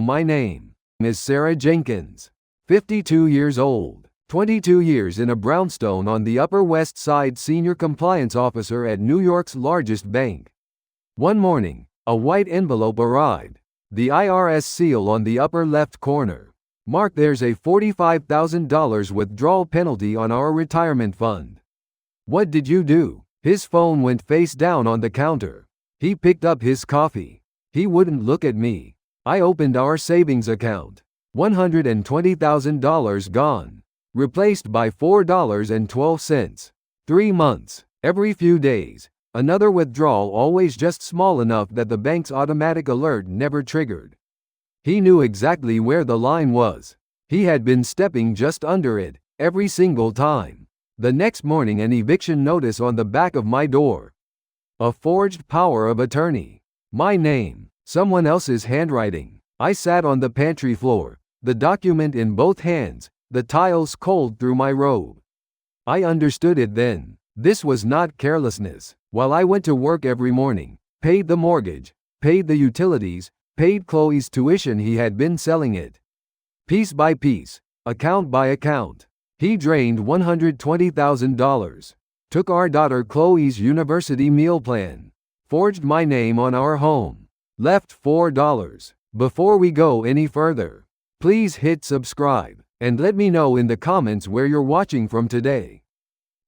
My name is Sarah Jenkins, 52 years old, 22 years in a brownstone on the Upper West Side, senior compliance officer at New York's largest bank. One morning, a white envelope arrived, the IRS seal on the upper left corner. Mark, there's a $45,000 withdrawal penalty on our retirement fund. What did you do? His phone went face down on the counter. He picked up his coffee. He wouldn't look at me. I opened our savings account. $120,000 gone. Replaced by $4.12. 3 months. Every few days. Another withdrawal, always just small enough that the bank's automatic alert never triggered. He knew exactly where the line was. He had been stepping just under it, every single time. The next morning, an eviction notice on the back of my door. A forged power of attorney. My name. Someone else's handwriting. I sat on the pantry floor, the document in both hands, the tiles cold through my robe. I understood it then. This was not carelessness. While I went to work every morning, paid the mortgage, paid the utilities, paid Chloe's tuition, he had been selling it. Piece by piece, account by account. He drained $120,000. Took our daughter Chloe's university meal plan. Forged my name on our home. Left $4. Before we go any further, please hit subscribe, and let me know in the comments where you're watching from today.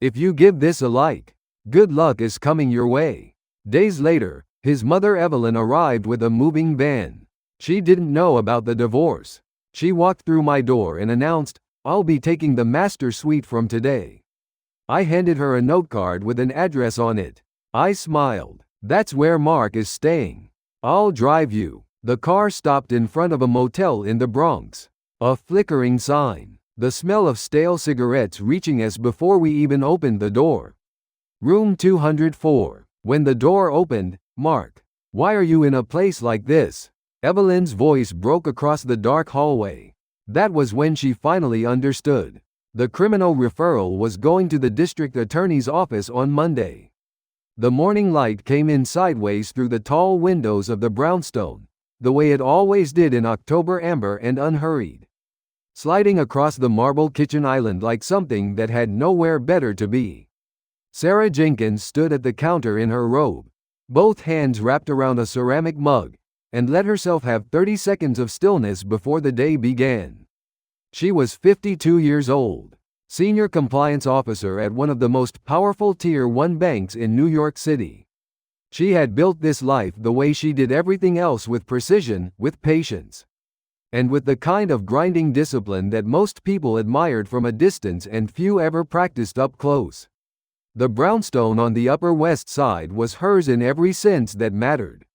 If you give this a like, good luck is coming your way. Days later, his mother Evelyn arrived with a moving van. She didn't know about the divorce. She walked through my door and announced, "I'll be taking the master suite from today." I handed her a note card with an address on it. I smiled. "That's where Mark is staying. I'll drive you." The car stopped in front of a motel in the Bronx. A flickering sign. The smell of stale cigarettes reaching us before we even opened the door. Room 204. When the door opened, "Mark, why are you in a place like this?" Evelyn's voice broke across the dark hallway. That was when she finally understood. The criminal referral was going to the district attorney's office on Monday. The morning light came in sideways through the tall windows of the brownstone, the way it always did in October, amber and unhurried. Sliding across the marble kitchen island like something that had nowhere better to be. Sarah Jenkins stood at the counter in her robe, both hands wrapped around a ceramic mug, and let herself have 30 seconds of stillness before the day began. She was 52 years old, senior compliance officer at one of the most powerful Tier 1 banks in New York City. She had built this life the way she did everything else, with precision, with patience, and with the kind of grinding discipline that most people admired from a distance and few ever practiced up close. The brownstone on the Upper West Side was hers in every sense that mattered.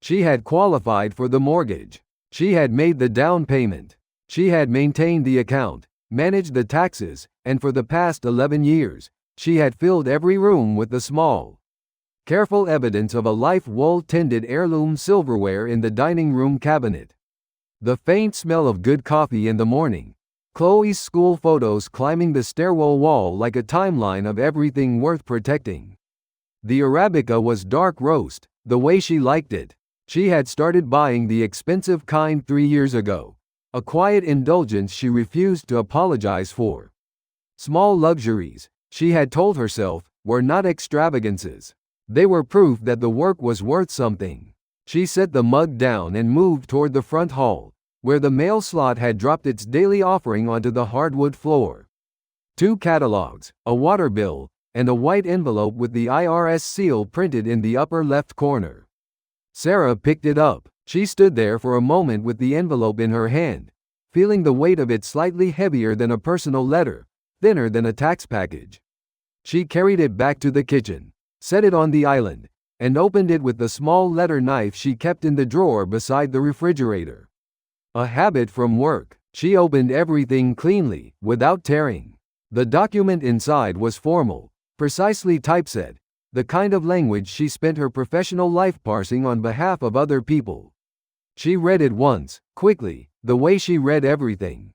She had qualified for the mortgage. She had made the down payment. She had maintained the account, managed the taxes, and for the past 11 years, she had filled every room with the small, careful evidence of a life: wool-tinted heirloom silverware in the dining room cabinet, the faint smell of good coffee in the morning, Chloe's school photos climbing the stairwell wall like a timeline of everything worth protecting. The Arabica was dark roast, the way she liked it. She had started buying the expensive kind 3 years ago, a quiet indulgence she refused to apologize for. Small luxuries, she had told herself, were not extravagances. They were proof that the work was worth something. She set the mug down and moved toward the front hall, where the mail slot had dropped its daily offering onto the hardwood floor. 2 catalogs, a water bill, and a white envelope with the IRS seal printed in the upper left corner. Sarah picked it up. She stood there for a moment with the envelope in her hand, feeling the weight of it, slightly heavier than a personal letter, thinner than a tax package. She carried it back to the kitchen, set it on the island, and opened it with the small letter knife she kept in the drawer beside the refrigerator. A habit from work, she opened everything cleanly, without tearing. The document inside was formal, precisely typeset, the kind of language she spent her professional life parsing on behalf of other people. She read it once, quickly, the way she read everything.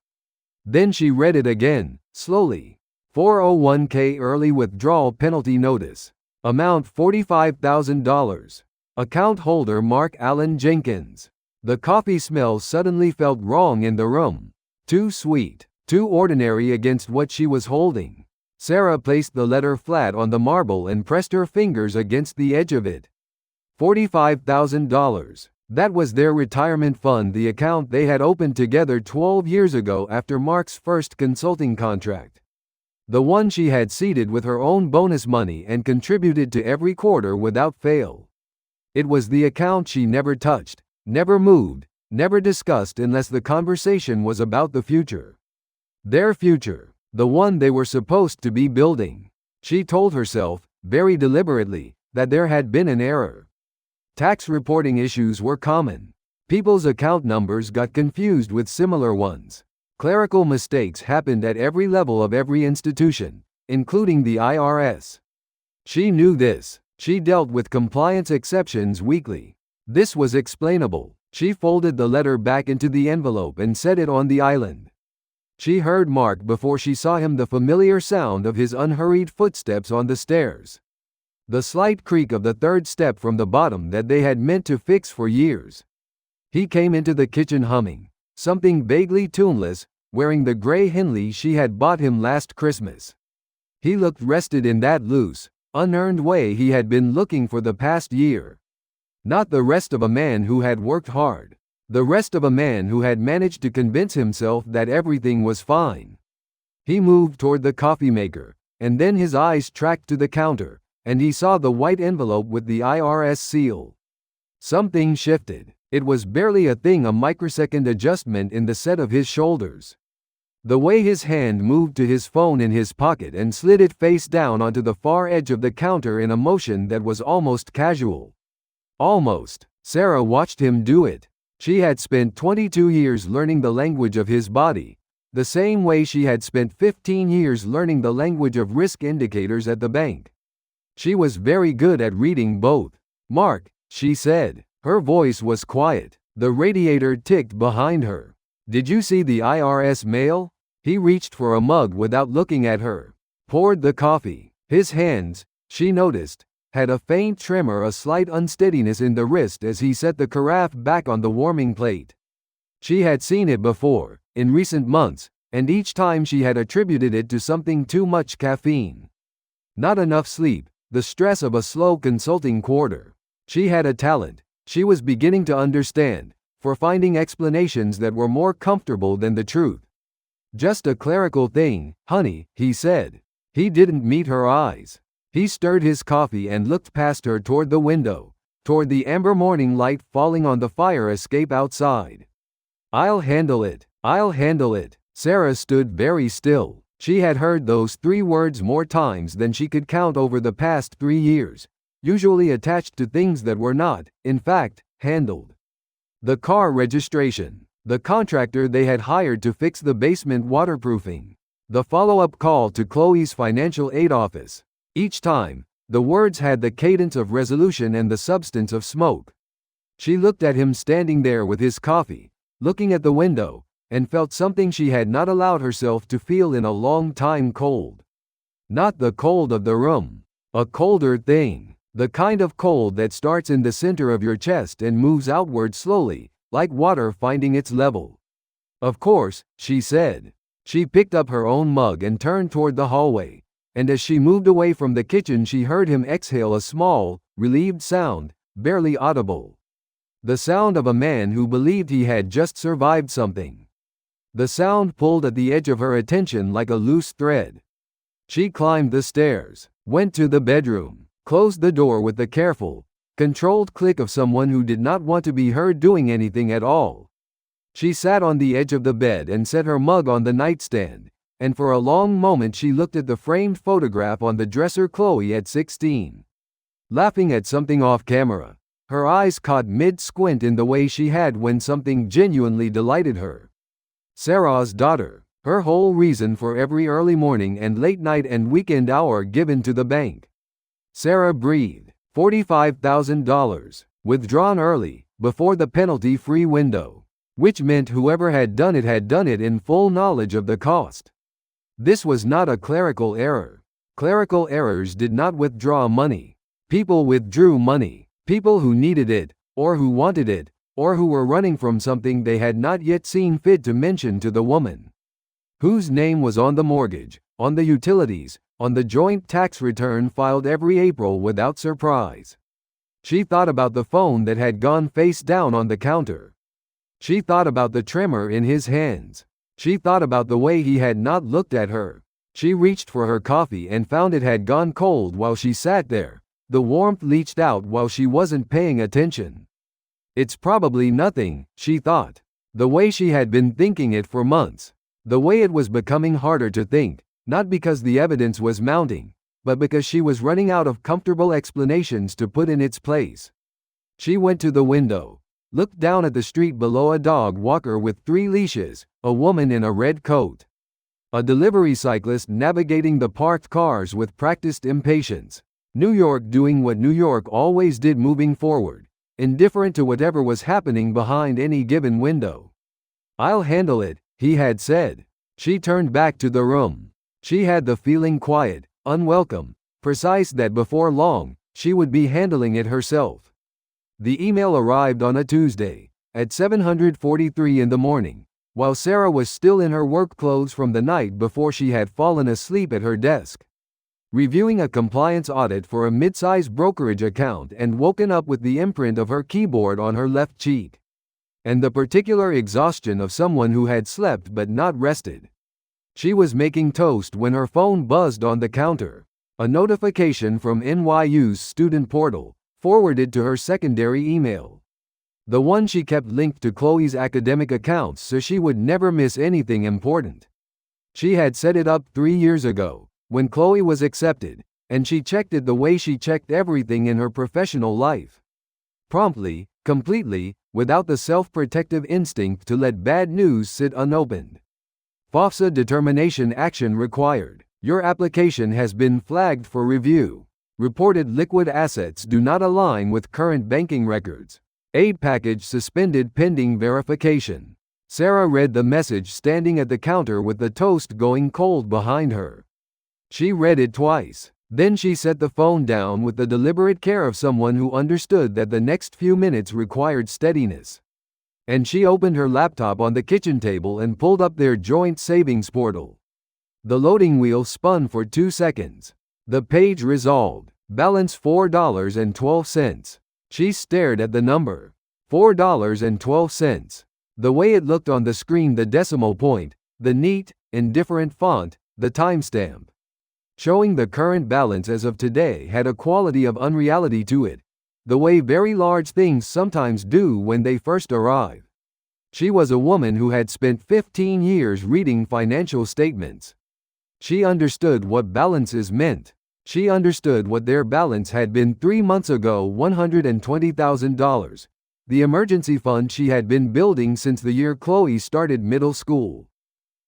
Then she read it again, slowly. 401k early withdrawal penalty notice. Amount $45,000. Account holder Mark Allen Jenkins. The coffee smell suddenly felt wrong in the room. Too sweet, too ordinary against what she was holding. Sarah placed the letter flat on the marble and pressed her fingers against the edge of it. $45,000. That was their retirement fund, the account they had opened together 12 years ago after Mark's first consulting contract. The one she had seeded with her own bonus money and contributed to every quarter without fail. It was the account she never touched, never moved, never discussed unless the conversation was about the future. Their future, the one they were supposed to be building. She told herself, very deliberately, that there had been an error. Tax reporting issues were common. People's account numbers got confused with similar ones. Clerical mistakes happened at every level of every institution, including the IRS. She knew this. She dealt with compliance exceptions weekly. This was explainable. She folded the letter back into the envelope and set it on the island. She heard Mark before she saw him, the familiar sound of his unhurried footsteps on the stairs. The slight creak of the third step from the bottom that they had meant to fix for years. He came into the kitchen humming, something vaguely tuneless, wearing the gray Henley she had bought him last Christmas. He looked rested in that loose, unearned way he had been looking for the past year. Not the rest of a man who had worked hard. The rest of a man who had managed to convince himself that everything was fine. He moved toward the coffee maker, and then his eyes tracked to the counter, and he saw the white envelope with the IRS seal. Something shifted. It was barely a thing, a microsecond adjustment in the set of his shoulders. The way his hand moved to his phone in his pocket and slid it face down onto the far edge of the counter in a motion that was almost casual. Almost. Sarah watched him do it. She had spent 22 years learning the language of his body, the same way she had spent 15 years learning the language of risk indicators at the bank. She was very good at reading both. "Mark," she said. Her voice was quiet. The radiator ticked behind her. "Did you see the IRS mail?" He reached for a mug without looking at her. Poured the coffee. His hands, she noticed, had a faint tremor, a slight unsteadiness in the wrist as he set the carafe back on the warming plate. She had seen it before, in recent months, and each time she had attributed it to something: too much caffeine, not enough sleep, the stress of a slow consulting quarter. She had a talent, she was beginning to understand, for finding explanations that were more comfortable than the truth. "Just a clerical thing, honey," he said. He didn't meet her eyes. He stirred his coffee and looked past her toward the window, toward the amber morning light falling on the fire escape outside. "I'll handle it. I'll handle it." Sarah stood very still. She had heard those 3 words more times than she could count over the past 3 years, usually attached to things that were not, in fact, handled. The car registration, the contractor they had hired to fix the basement waterproofing, the follow-up call to Chloe's financial aid office. Each time, the words had the cadence of resolution and the substance of smoke. She looked at him standing there with his coffee, looking at the window, and felt something she had not allowed herself to feel in a long time: cold. Not the cold of the room. A colder thing. The kind of cold that starts in the center of your chest and moves outward slowly, like water finding its level. "Of course," she said. She picked up her own mug and turned toward the hallway, and as she moved away from the kitchen she heard him exhale a small, relieved sound, barely audible. The sound of a man who believed he had just survived something. The sound pulled at the edge of her attention like a loose thread. She climbed the stairs, went to the bedroom, closed the door with the careful, controlled click of someone who did not want to be heard doing anything at all. She sat on the edge of the bed and set her mug on the nightstand, and for a long moment she looked at the framed photograph on the dresser: Chloe at 16. Laughing at something off camera. Her eyes caught mid-squint in the way she had when something genuinely delighted her. Sarah's daughter, her whole reason for every early morning and late night and weekend hour given to the bank. Sarah breathed. $45,000, withdrawn early, before the penalty-free window. Which meant whoever had done it in full knowledge of the cost. This was not a clerical error. Clerical errors did not withdraw money. People withdrew money. People who needed it, or who wanted it, or who were running from something they had not yet seen fit to mention to the woman, whose name was on the mortgage, on the utilities, on the joint tax return filed every April without surprise. She thought about the phone that had gone face down on the counter. She thought about the tremor in his hands. She thought about the way he had not looked at her. She reached for her coffee and found it had gone cold while she sat there. The warmth leached out while she wasn't paying attention. It's probably nothing, she thought. The way she had been thinking it for months. The way it was becoming harder to think, not because the evidence was mounting, but because she was running out of comfortable explanations to put in its place. She went to the window, looked down at the street below, a dog walker with 3 leashes, a woman in a red coat, a delivery cyclist navigating the parked cars with practiced impatience. New York doing what New York always did, moving forward, indifferent to whatever was happening behind any given window. "I'll handle it," he had said. She turned back to the room. She had the feeling, quiet, unwelcome, precise, that before long, she would be handling it herself. The email arrived on a Tuesday, at 7:43 in the morning, while Sarah was still in her work clothes from the night before. She had fallen asleep at her desk, reviewing a compliance audit for a mid-size brokerage account, and woken up with the imprint of her keyboard on her left cheek, and the particular exhaustion of someone who had slept but not rested. She was making toast when her phone buzzed on the counter. A notification from NYU's student portal, forwarded to her secondary email. The one she kept linked to Chloe's academic accounts so she would never miss anything important. She had set it up 3 years ago, when Chloe was accepted, and she checked it the way she checked everything in her professional life. Promptly, completely, without the self-protective instinct to let bad news sit unopened. FOFSA determination action required. Your application has been flagged for review. Reported liquid assets do not align with current banking records. Aid package suspended pending verification. Sarah read the message standing at the counter with the toast going cold behind her. She read it twice. Then she set the phone down with the deliberate care of someone who understood that the next few minutes required steadiness. And she opened her laptop on the kitchen table and pulled up their joint savings portal. The loading wheel spun for 2 seconds. The page resolved. Balance $4.12. She stared at the number. $4.12. The way it looked on the screen, the decimal point, the neat, indifferent font, the timestamp, showing the current balance as of today, had a quality of unreality to it, the way very large things sometimes do when they first arrive. She was a woman who had spent 15 years reading financial statements. She understood what balances meant. She understood what their balance had been 3 months ago: $120,000, the emergency fund she had been building since the year Chloe started middle school.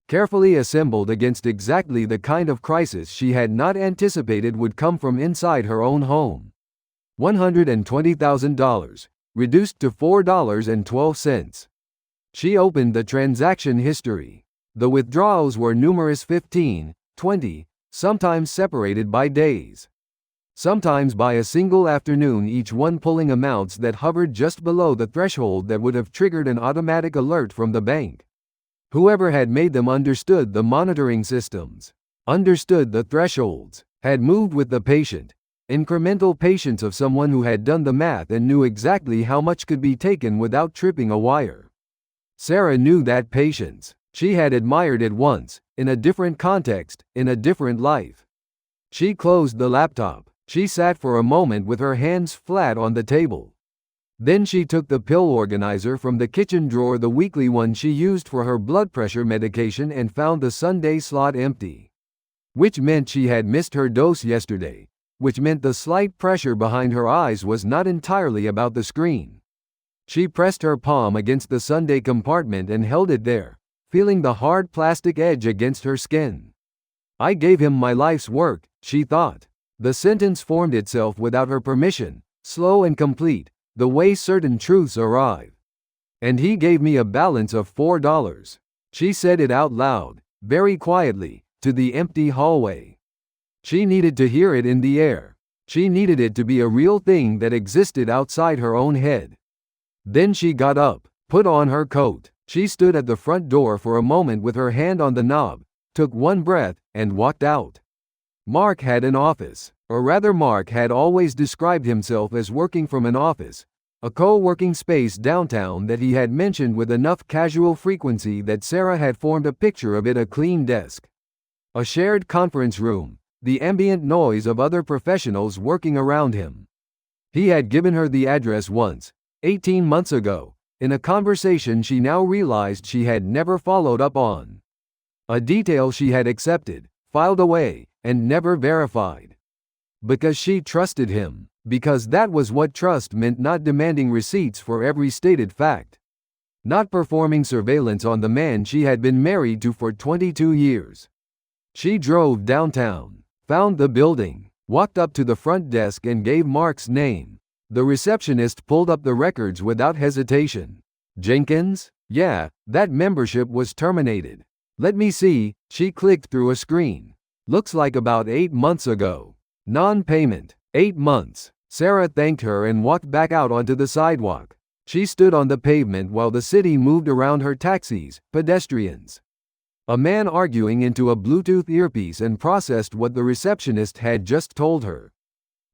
Carefully assembled against exactly the kind of crisis she had not anticipated would come from inside her own home. $120,000, reduced to $4.12. She opened the transaction history. The withdrawals were numerous: 15, 20, sometimes separated by days, sometimes by a single afternoon, each one pulling amounts that hovered just below the threshold that would have triggered an automatic alert from the bank. Whoever had made them understood the monitoring systems, understood the thresholds, had moved with the patient, incremental patience of someone who had done the math and knew exactly how much could be taken without tripping a wire. Sarah knew that patience. She had admired it once, in a different context, in a different life. She closed the laptop. She sat for a moment with her hands flat on the table. Then she took the pill organizer from the kitchen drawer, the weekly one she used for her blood pressure medication, and found the Sunday slot empty. Which meant she had missed her dose yesterday, which meant the slight pressure behind her eyes was not entirely about the screen. She pressed her palm against the Sunday compartment and held it there, feeling the hard plastic edge against her skin. "I gave him my life's work," she thought. The sentence formed itself without her permission, slow and complete, the way certain truths arrive. "And he gave me a balance of $4. She said it out loud, very quietly, to the empty hallway. She needed to hear it in the air. She needed it to be a real thing that existed outside her own head. Then she got up, put on her coat. She stood at the front door for a moment with her hand on the knob, took one breath, and walked out. Mark had an office, or rather Mark had always described himself as working from an office, a co-working space downtown that he had mentioned with enough casual frequency that Sarah had formed a picture of it: a clean desk, a shared conference room, the ambient noise of other professionals working around him. He had given her the address once, 18 months ago, in a conversation she now realized she had never followed up on. A detail she had accepted, filed away, and never verified. Because she trusted him. Because that was what trust meant: not demanding receipts for every stated fact. Not performing surveillance on the man she had been married to for 22 years. She drove downtown, found the building, walked up to the front desk and gave Mark's name. The receptionist pulled up the records without hesitation. Jenkins? Yeah, that membership was terminated. Let me see, she clicked through a screen. Looks like about 8 months ago. Non-payment. 8 months. Sarah thanked her and walked back out onto the sidewalk. She stood on the pavement while the city moved around her: taxis, pedestrians, a man arguing into a Bluetooth earpiece, and processed what the receptionist had just told her.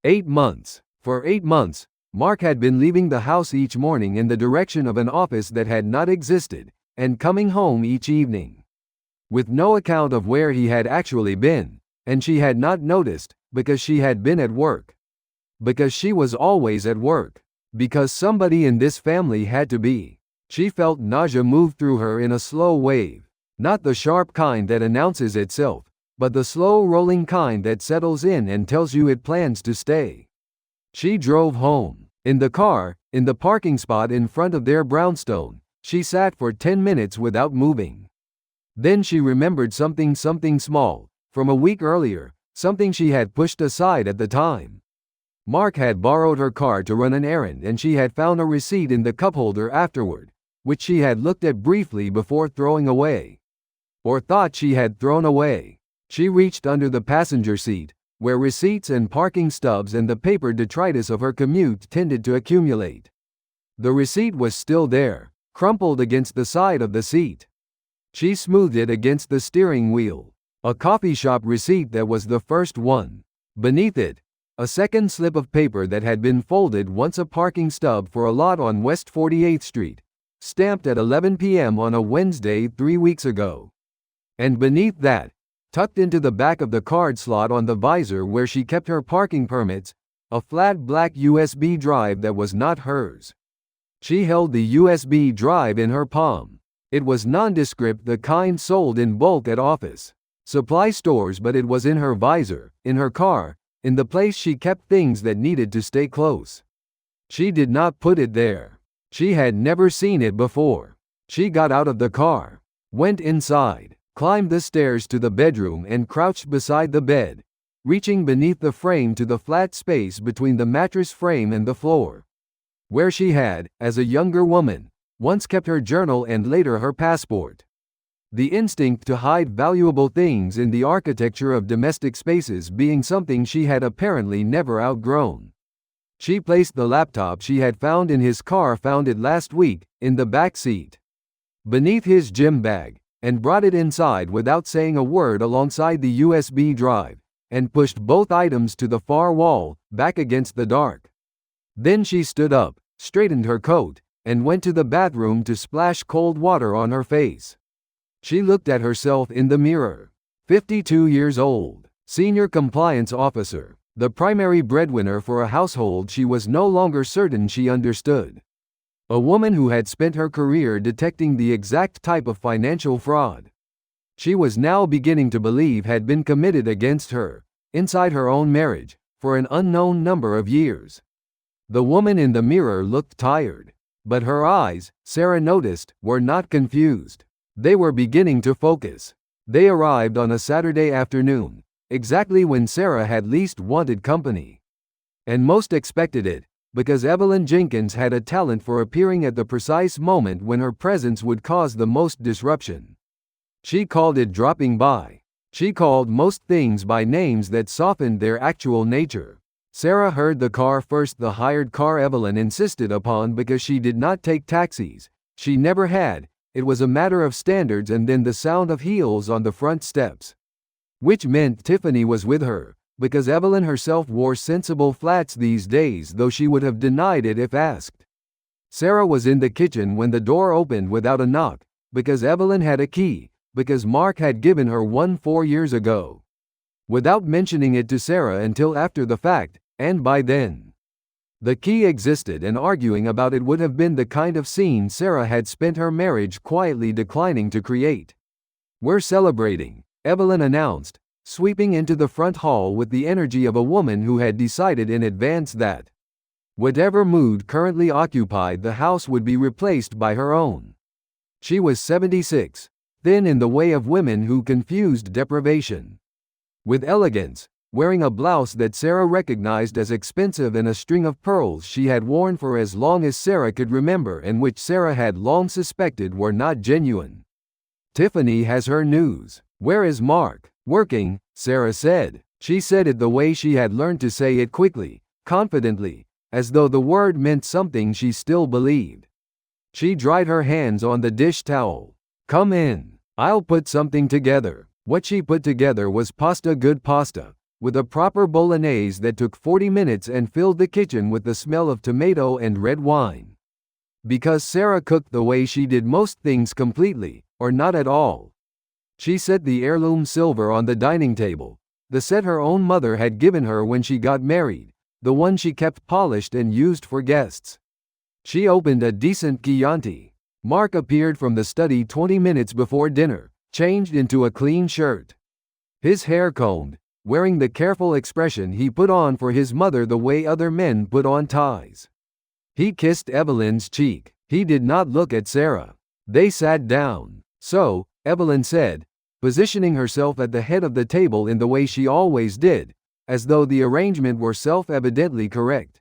8 months. For 8 months, Mark had been leaving the house each morning in the direction of an office that had not existed, and coming home each evening, with no account of where he had actually been, and she had not noticed, because she had been at work. Because she was always at work. Because somebody in this family had to be. She felt nausea move through her in a slow wave. Not the sharp kind that announces itself, but the slow rolling kind that settles in and tells you it plans to stay. She drove home. In the car, in the parking spot in front of their brownstone, she sat for 10 minutes without moving. Then she remembered something small, from a week earlier, something she had pushed aside at the time. Mark had borrowed her car to run an errand, and she had found a receipt in the cup holder afterward, which she had looked at briefly before throwing away. Or thought she had thrown away. She reached under the passenger seat, where receipts and parking stubs and the paper detritus of her commute tended to accumulate. The receipt was still there, crumpled against the side of the seat. She smoothed it against the steering wheel. A coffee shop receipt that was the first one. Beneath it, a second slip of paper that had been folded once: a parking stub for a lot on West 48th Street, stamped at 11 p.m. on a Wednesday 3 weeks ago. And beneath that, tucked into the back of the card slot on the visor where she kept her parking permits, a flat black USB drive that was not hers. She held the USB drive in her palm. It was nondescript, the kind sold in bulk at office supply stores, but it was in her visor, in her car, in the place she kept things that needed to stay close. She did not put it there. She had never seen it before. She got out of the car, went inside, climbed the stairs to the bedroom and crouched beside the bed, reaching beneath the frame to the flat space between the mattress frame and the floor, where she had, as a younger woman, once kept her journal and later her passport. The instinct to hide valuable things in the architecture of domestic spaces being something she had apparently never outgrown. She placed the laptop she had found in his car, found it last week, in the back seat, beneath his gym bag, and brought it inside without saying a word alongside the USB drive, and pushed both items to the far wall, back against the dark. Then she stood up, straightened her coat, and went to the bathroom to splash cold water on her face. She looked at herself in the mirror. 52 years old, senior compliance officer, the primary breadwinner for a household she was no longer certain she understood. A woman who had spent her career detecting the exact type of financial fraud she was now beginning to believe had been committed against her, inside her own marriage, for an unknown number of years. The woman in the mirror looked tired, but her eyes, Sarah noticed, were not confused. They were beginning to focus. They arrived on a Saturday afternoon, exactly when Sarah had least wanted company. And most expected it, because Evelyn Jenkins had a talent for appearing at the precise moment when her presence would cause the most disruption. She called it dropping by. She called most things by names that softened their actual nature. Sarah heard the car first, the hired car Evelyn insisted upon because she did not take taxis. She never had. It was a matter of standards, and then the sound of heels on the front steps. Which meant Tiffany was with her, because Evelyn herself wore sensible flats these days, though she would have denied it if asked. Sarah was in the kitchen when the door opened without a knock, because Evelyn had a key, because Mark had given her one 4 years ago. Without mentioning it to Sarah until after the fact, and by then. The key existed, and arguing about it would have been the kind of scene Sarah had spent her marriage quietly declining to create. "We're celebrating," Evelyn announced, sweeping into the front hall with the energy of a woman who had decided in advance that whatever mood currently occupied the house would be replaced by her own. She was 76, thin in the way of women who confused deprivation with elegance, wearing a blouse that Sarah recognized as expensive and a string of pearls she had worn for as long as Sarah could remember and which Sarah had long suspected were not genuine. "Tiffany has her news. Where is Mark?" "Working," Sarah said. She said it the way she had learned to say it, quickly, confidently, as though the word meant something she still believed. She dried her hands on the dish towel. "Come in. I'll put something together." What she put together was pasta, good pasta, with a proper bolognese that took 40 minutes and filled the kitchen with the smell of tomato and red wine. Because Sarah cooked the way she did most things, completely, or not at all. She set the heirloom silver on the dining table, the set her own mother had given her when she got married, the one she kept polished and used for guests. She opened a decent Chianti. Mark appeared from the study 20 minutes before dinner, changed into a clean shirt. His hair combed, wearing the careful expression he put on for his mother the way other men put on ties. He kissed Evelyn's cheek. He did not look at Sarah. They sat down. "So," Evelyn said, positioning herself at the head of the table in the way she always did, as though the arrangement were self-evidently correct.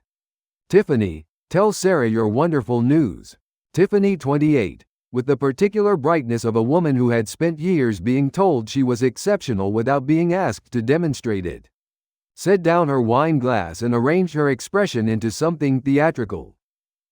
"Tiffany, tell Sarah your wonderful news." Tiffany, 28, with the particular brightness of a woman who had spent years being told she was exceptional without being asked to demonstrate it, set down her wine glass and arranged her expression into something theatrical.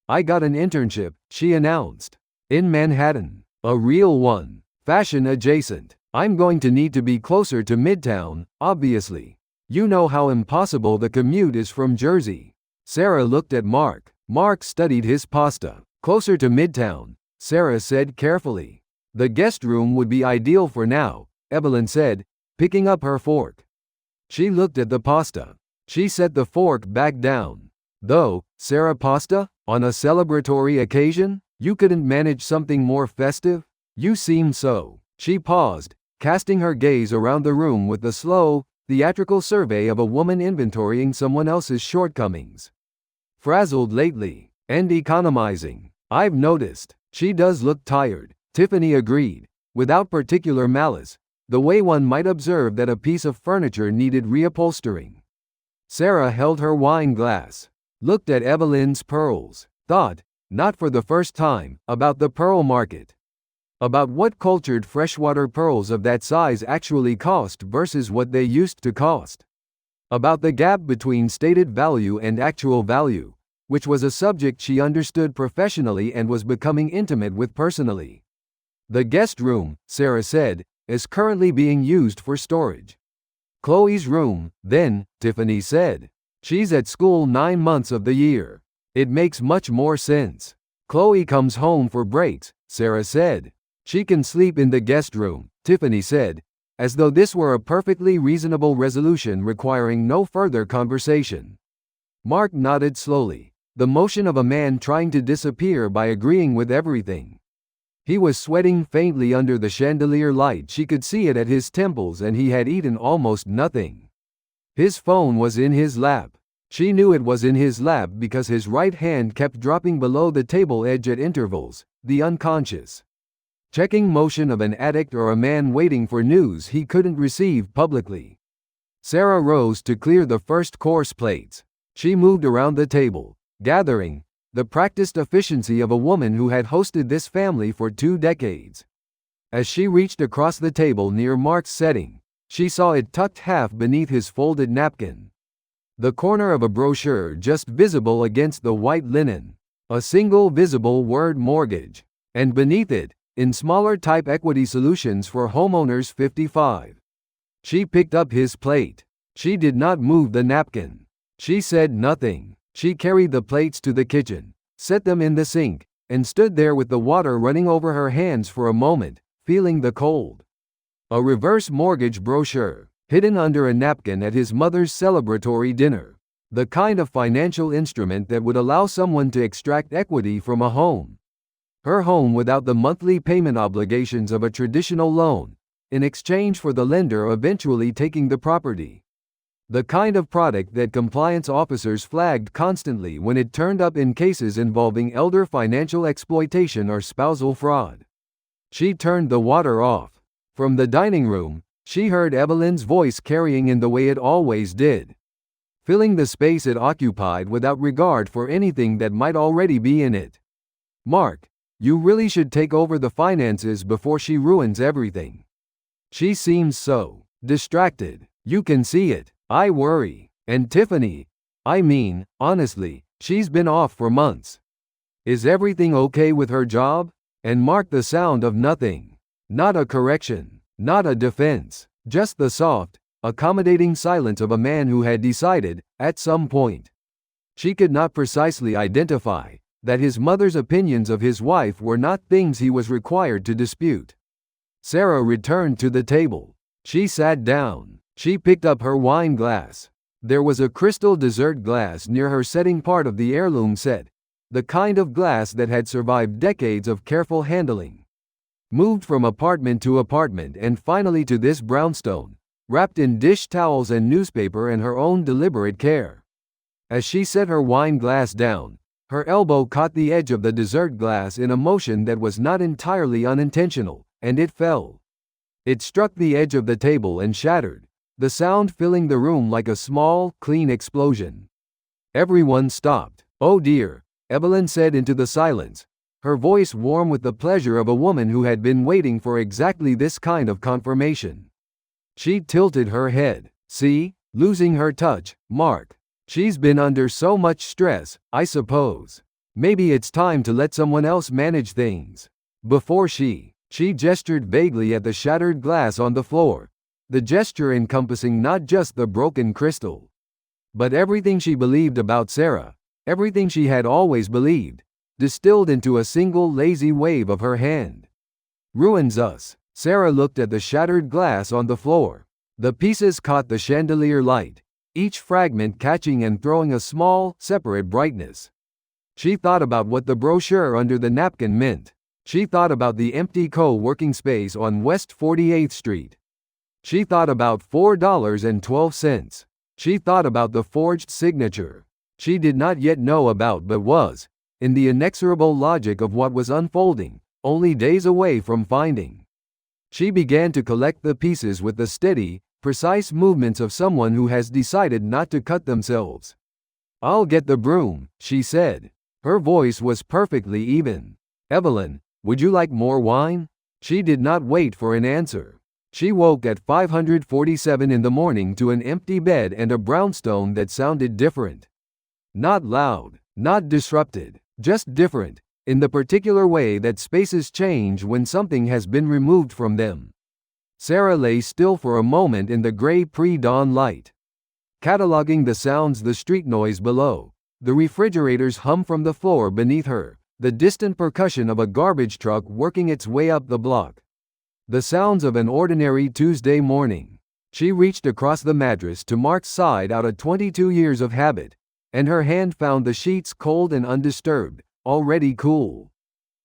"I got an internship," she announced. "In Manhattan. A real one. Fashion adjacent. I'm going to need to be closer to Midtown, obviously. You know how impossible the commute is from Jersey." Sarah looked at Mark. Mark studied his pasta. "Closer to Midtown," Sarah said carefully. "The guest room would be ideal for now," Evelyn said, picking up her fork. She looked at the pasta. She set the fork back down. "Though, Sarah, pasta? On a celebratory occasion? You couldn't manage something more festive? You seem so." She paused, casting her gaze around the room with the slow, theatrical survey of a woman inventorying someone else's shortcomings. "Frazzled lately, and economizing. I've noticed." "She does look tired," Tiffany agreed, without particular malice, the way one might observe that a piece of furniture needed reupholstering. Sarah held her wine glass, looked at Evelyn's pearls, thought, not for the first time, about the pearl market. About what cultured freshwater pearls of that size actually cost versus what they used to cost. About the gap between stated value and actual value, which was a subject she understood professionally and was becoming intimate with personally. "The guest room," Sarah said, "is currently being used for storage." "Chloe's room, then," Tiffany said. "She's at school 9 months of the year. It makes much more sense. Chloe comes home for breaks," Sarah said. "She can sleep in the guest room," Tiffany said, as though this were a perfectly reasonable resolution requiring no further conversation. Mark nodded slowly, the motion of a man trying to disappear by agreeing with everything. He was sweating faintly under the chandelier light. She could see it at his temples, and he had eaten almost nothing. His phone was in his lap. She knew it was in his lap because his right hand kept dropping below the table edge at intervals, the unconscious checking motion of an addict or a man waiting for news he couldn't receive publicly. Sarah rose to clear the first course plates. She moved around the table, gathering the practiced efficiency of a woman who had hosted this family for 2 decades. As she reached across the table near Mark's setting, she saw it tucked half beneath his folded napkin. The corner of a brochure just visible against the white linen. A single visible word mortgage. And beneath it, in smaller type, equity solutions for homeowners 55. She picked up his plate. She did not move the napkin. She said nothing. She carried the plates to the kitchen, set them in the sink, and stood there with the water running over her hands for a moment, feeling the cold. A reverse mortgage brochure, hidden under a napkin at his mother's celebratory dinner. The kind of financial instrument that would allow someone to extract equity from a home. Her home without the monthly payment obligations of a traditional loan, in exchange for the lender eventually taking the property. The kind of product that compliance officers flagged constantly when it turned up in cases involving elder financial exploitation or spousal fraud. She turned the water off. From the dining room, she heard Evelyn's voice carrying in the way it always did, filling the space it occupied without regard for anything that might already be in it. "Mark, you really should take over the finances before she ruins everything. She seems so distracted. You can see it. I worry. And Tiffany, I mean, honestly, she's been off for months. Is everything okay with her job?" And Mark, the sound of nothing. Not a correction, not a defense, just the soft, accommodating silence of a man who had decided, at some point, she could not precisely identify, that his mother's opinions of his wife were not things he was required to dispute. Sarah returned to the table. She sat down. She picked up her wine glass. There was a crystal dessert glass near her setting, part of the heirloom set, the kind of glass that had survived decades of careful handling. Moved from apartment to apartment and finally to this brownstone, wrapped in dish towels and newspaper and her own deliberate care. As she set her wine glass down, her elbow caught the edge of the dessert glass in a motion that was not entirely unintentional, and it fell. It struck the edge of the table and shattered, the sound filling the room like a small, clean explosion. Everyone stopped. "Oh dear," Evelyn said into the silence, her voice warm with the pleasure of a woman who had been waiting for exactly this kind of confirmation. She tilted her head. "See, losing her touch, Mark. She's been under so much stress, I suppose. Maybe it's time to let someone else manage things." Before she gestured vaguely at the shattered glass on the floor, the gesture encompassing not just the broken crystal, but everything she believed about Sarah, everything she had always believed, distilled into a single lazy wave of her hand. "Ruins us." Sarah looked at the shattered glass on the floor. The pieces caught the chandelier light, each fragment catching and throwing a small, separate brightness. She thought about what the brochure under the napkin meant. She thought about the empty co-working space on West 48th Street. She thought about $4.12. She thought about the forged signature she did not yet know about but was, in the inexorable logic of what was unfolding, only days away from finding. She began to collect the pieces with the steady, precise movements of someone who has decided not to cut themselves. "I'll get the broom," she said. Her voice was perfectly even. "Evelyn, would you like more wine?" She did not wait for an answer. She woke at 5:47 in the morning to an empty bed and a brownstone that sounded different. Not loud, not disrupted, just different, in the particular way that spaces change when something has been removed from them. Sarah lay still for a moment in the gray pre-dawn light, cataloging the sounds, the street noise below, the refrigerator's hum from the floor beneath her, the distant percussion of a garbage truck working its way up the block. The sounds of an ordinary Tuesday morning. She reached across the mattress to Mark's side out of 22 years of habit, and her hand found the sheets cold and undisturbed, already cool.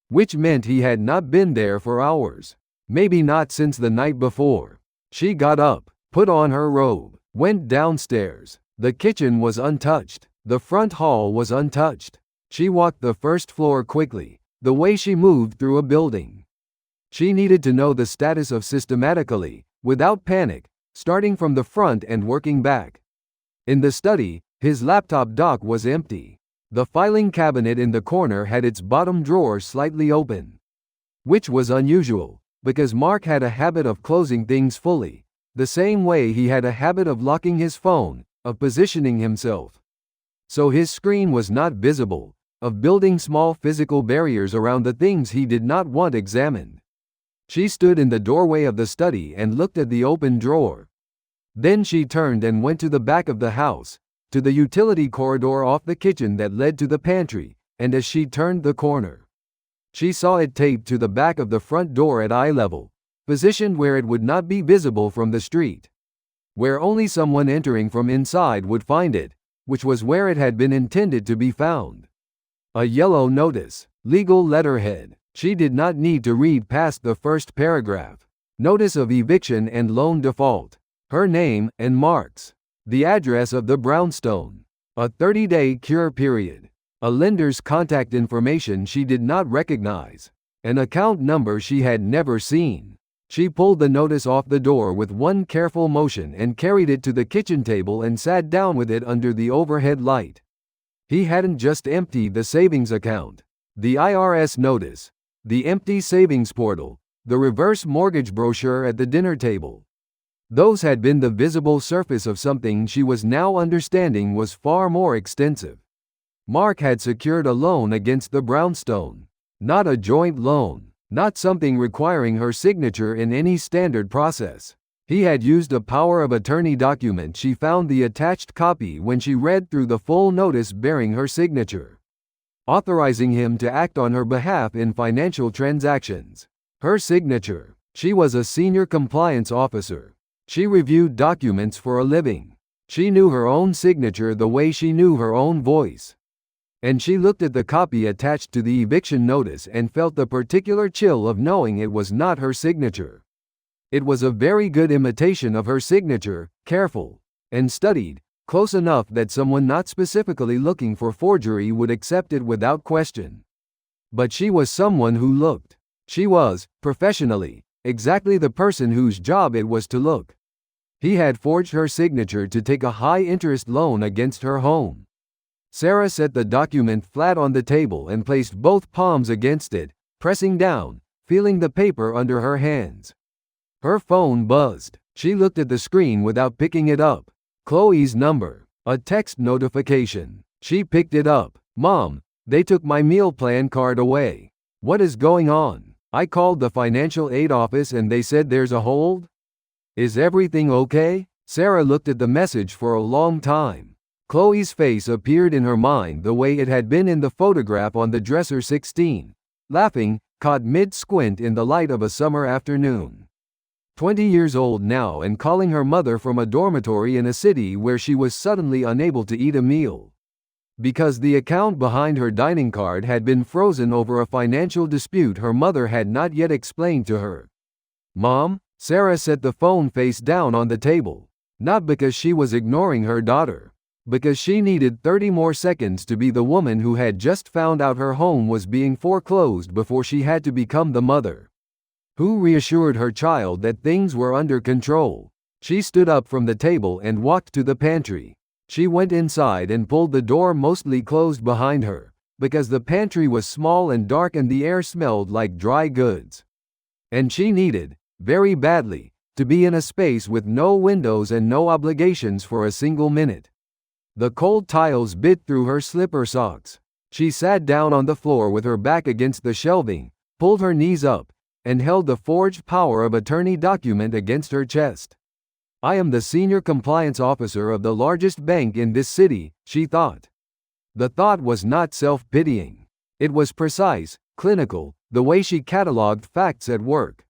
Which meant he had not been there for hours. Maybe not since the night before. She got up, put on her robe, went downstairs. The kitchen was untouched. The front hall was untouched. She walked the first floor quickly, the way she moved through a building. She needed to know the status of systematically, without panic, starting from the front and working back. In the study, his laptop dock was empty. The filing cabinet in the corner had its bottom drawer slightly open, which was unusual, because Mark had a habit of closing things fully, the same way he had a habit of locking his phone, of positioning himself so his screen was not visible, of building small physical barriers around the things he did not want examined. She stood in the doorway of the study and looked at the open drawer. Then she turned and went to the back of the house, to the utility corridor off the kitchen that led to the pantry, and as she turned the corner, she saw it taped to the back of the front door at eye level, positioned where it would not be visible from the street, where only someone entering from inside would find it, which was where it had been intended to be found. A yellow notice, legal letterhead. She did not need to read past the first paragraph. Notice of eviction and loan default. Her name and marks. The address of the brownstone. A 30-day cure period. A lender's contact information she did not recognize. An account number she had never seen. She pulled the notice off the door with one careful motion and carried it to the kitchen table and sat down with it under the overhead light. He hadn't just emptied the savings account, the IRS notice, the empty savings portal, the reverse mortgage brochure at the dinner table. Those had been the visible surface of something she was now understanding was far more extensive. Mark had secured a loan against the brownstone, not a joint loan. Not something requiring her signature in any standard process. He had used a power of attorney document. She found the attached copy when she read through the full notice bearing her signature, authorizing him to act on her behalf in financial transactions. Her signature. She was a senior compliance officer. She reviewed documents for a living. She knew her own signature the way she knew her own voice. And she looked at the copy attached to the eviction notice and felt the particular chill of knowing it was not her signature. It was a very good imitation of her signature, careful and studied, close enough that someone not specifically looking for forgery would accept it without question. But she was someone who looked. She was, professionally, exactly the person whose job it was to look. He had forged her signature to take a high-interest loan against her home. Sarah set the document flat on the table and placed both palms against it, pressing down, feeling the paper under her hands. Her phone buzzed. She looked at the screen without picking it up. Chloe's number. A text notification. She picked it up. "Mom, they took my meal plan card away. What is going on? I called the financial aid office and they said there's a hold. Is everything okay?" Sarah looked at the message for a long time. Chloe's face appeared in her mind the way it had been in the photograph on the dresser 16, laughing, caught mid-squint in the light of a summer afternoon. 20 years old now and calling her mother from a dormitory in a city where she was suddenly unable to eat a meal, because the account behind her dining card had been frozen over a financial dispute her mother had not yet explained to her. "Mom?" Sarah set the phone face down on the table, not because she was ignoring her daughter, because she needed 30 more seconds to be the woman who had just found out her home was being foreclosed before she had to become the mother who reassured her child that things were under control. She stood up from the table and walked to the pantry. She went inside and pulled the door mostly closed behind her, because the pantry was small and dark and the air smelled like dry goods. And she needed, very badly, to be in a space with no windows and no obligations for a single minute. The cold tiles bit through her slipper socks. She sat down on the floor with her back against the shelving, pulled her knees up, and held the forged power of attorney document against her chest. "I am the senior compliance officer of the largest bank in this city," she thought. The thought was not self-pitying. It was precise, clinical, the way she cataloged facts at work.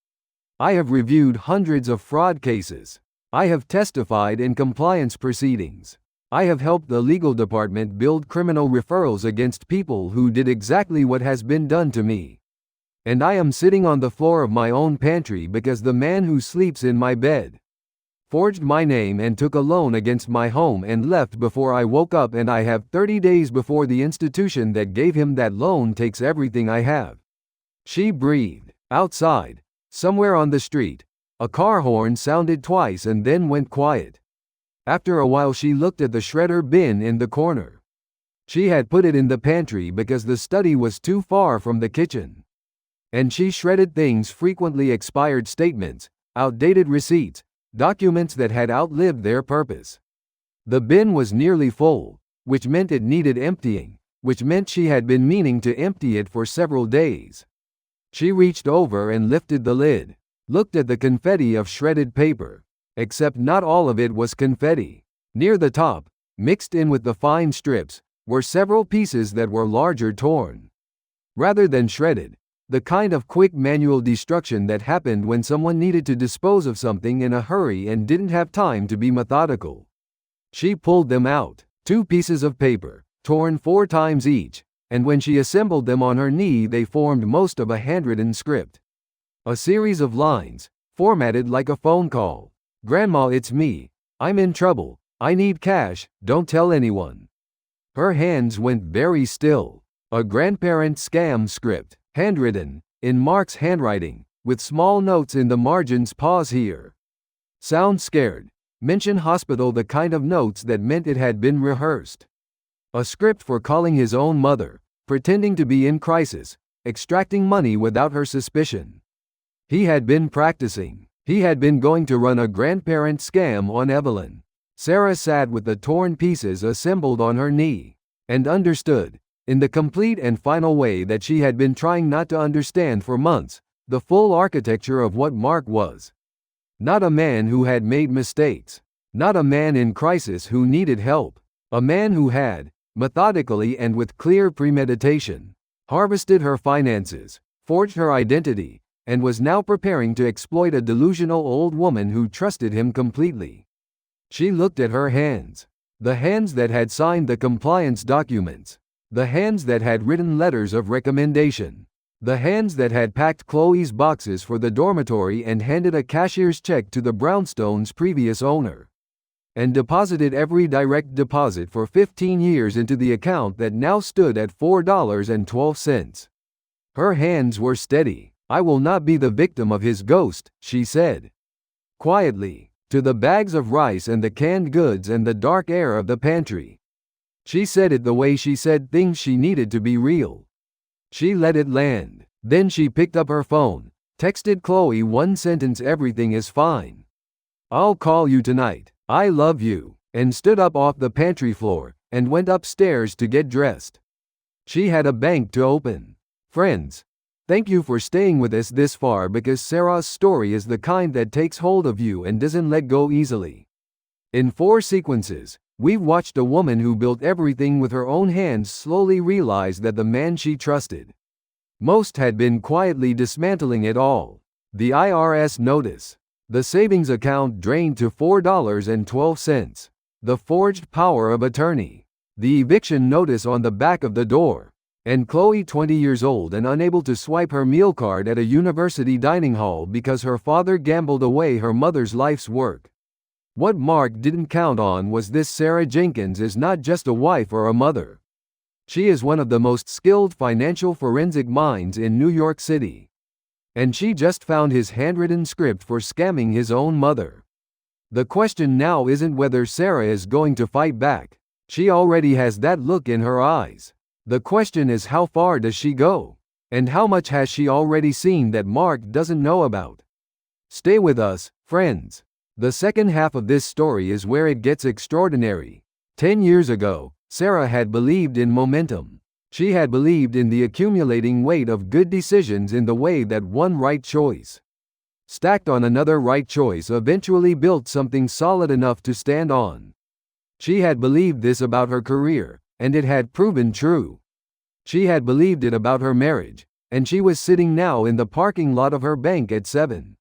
"I have reviewed hundreds of fraud cases. I have testified in compliance proceedings. I have helped the legal department build criminal referrals against people who did exactly what has been done to me. And I am sitting on the floor of my own pantry because the man who sleeps in my bed forged my name and took a loan against my home and left before I woke up, and I have 30 days before the institution that gave him that loan takes everything I have." She breathed. Outside, somewhere on the street, a car horn sounded twice and then went quiet. After a while she looked at the shredder bin in the corner. She had put it in the pantry because the study was too far from the kitchen. And she shredded things, frequently expired statements, outdated receipts, documents that had outlived their purpose. The bin was nearly full, which meant it needed emptying, which meant she had been meaning to empty it for several days. She reached over and lifted the lid, looked at the confetti of shredded paper. Except not all of it was confetti. Near the top, mixed in with the fine strips, were several pieces that were larger torn. Rather than shredded, the kind of quick manual destruction that happened when someone needed to dispose of something in a hurry and didn't have time to be methodical. She pulled them out, 2 pieces of paper, torn 4 times each, and when she assembled them on her knee they formed most of a handwritten script. A series of lines, formatted like a phone call. "Grandma, it's me. I'm in trouble. I need cash, don't tell anyone." Her hands went very still. A grandparent scam script, handwritten, in Mark's handwriting, with small notes in the margins. "Pause here. Sound scared. Mention hospital." The kind of notes that meant it had been rehearsed. A script for calling his own mother, pretending to be in crisis, extracting money without her suspicion. He had been practicing. He had been going to run a grandparent scam on Evelyn. Sarah sat with the torn pieces assembled on her knee, and understood, in the complete and final way that she had been trying not to understand for months, the full architecture of what Mark was. Not a man who had made mistakes. Not a man in crisis who needed help. A man who had, methodically and with clear premeditation, harvested her finances, forged her identity, and was now preparing to exploit a delusional old woman who trusted him completely. She looked at her hands. The hands that had signed the compliance documents. The hands that had written letters of recommendation. The hands that had packed Chloe's boxes for the dormitory and handed a cashier's check to the brownstone's previous owner. And deposited every direct deposit for 15 years into the account that now stood at $4.12. Her hands were steady. "I will not be the victim of his ghost," she said. Quietly, to the bags of rice and the canned goods and the dark air of the pantry. She said it the way she said things she needed to be real. She let it land. Then she picked up her phone, texted Chloe one sentence: "Everything is fine. I'll call you tonight. I love you," and stood up off the pantry floor, and went upstairs to get dressed. She had a bank to open. Friends, thank you for staying with us this far, because Sarah's story is the kind that takes hold of you and doesn't let go easily. In 4 sequences, we've watched a woman who built everything with her own hands slowly realize that the man she trusted most had been quietly dismantling it all. The IRS notice. The savings account drained to $4.12. The forged power of attorney. The eviction notice on the back of the door. And Chloe, 20 years old and unable to swipe her meal card at a university dining hall because her father gambled away her mother's life's work. What Mark didn't count on was this: Sarah Jenkins is not just a wife or a mother. She is one of the most skilled financial forensic minds in New York City. And she just found his handwritten script for scamming his own mother. The question now isn't whether Sarah is going to fight back. She already has that look in her eyes. The question is, how far does she go? And how much has she already seen that Mark doesn't know about? Stay with us, friends. The second half of this story is where it gets extraordinary. 10 years ago, Sarah had believed in momentum. She had believed in the accumulating weight of good decisions in the way that one right choice, stacked on another right choice, eventually built something solid enough to stand on. She had believed this about her career, and it had proven true. She had believed it about her marriage, and she was sitting now in the parking lot of her bank at 7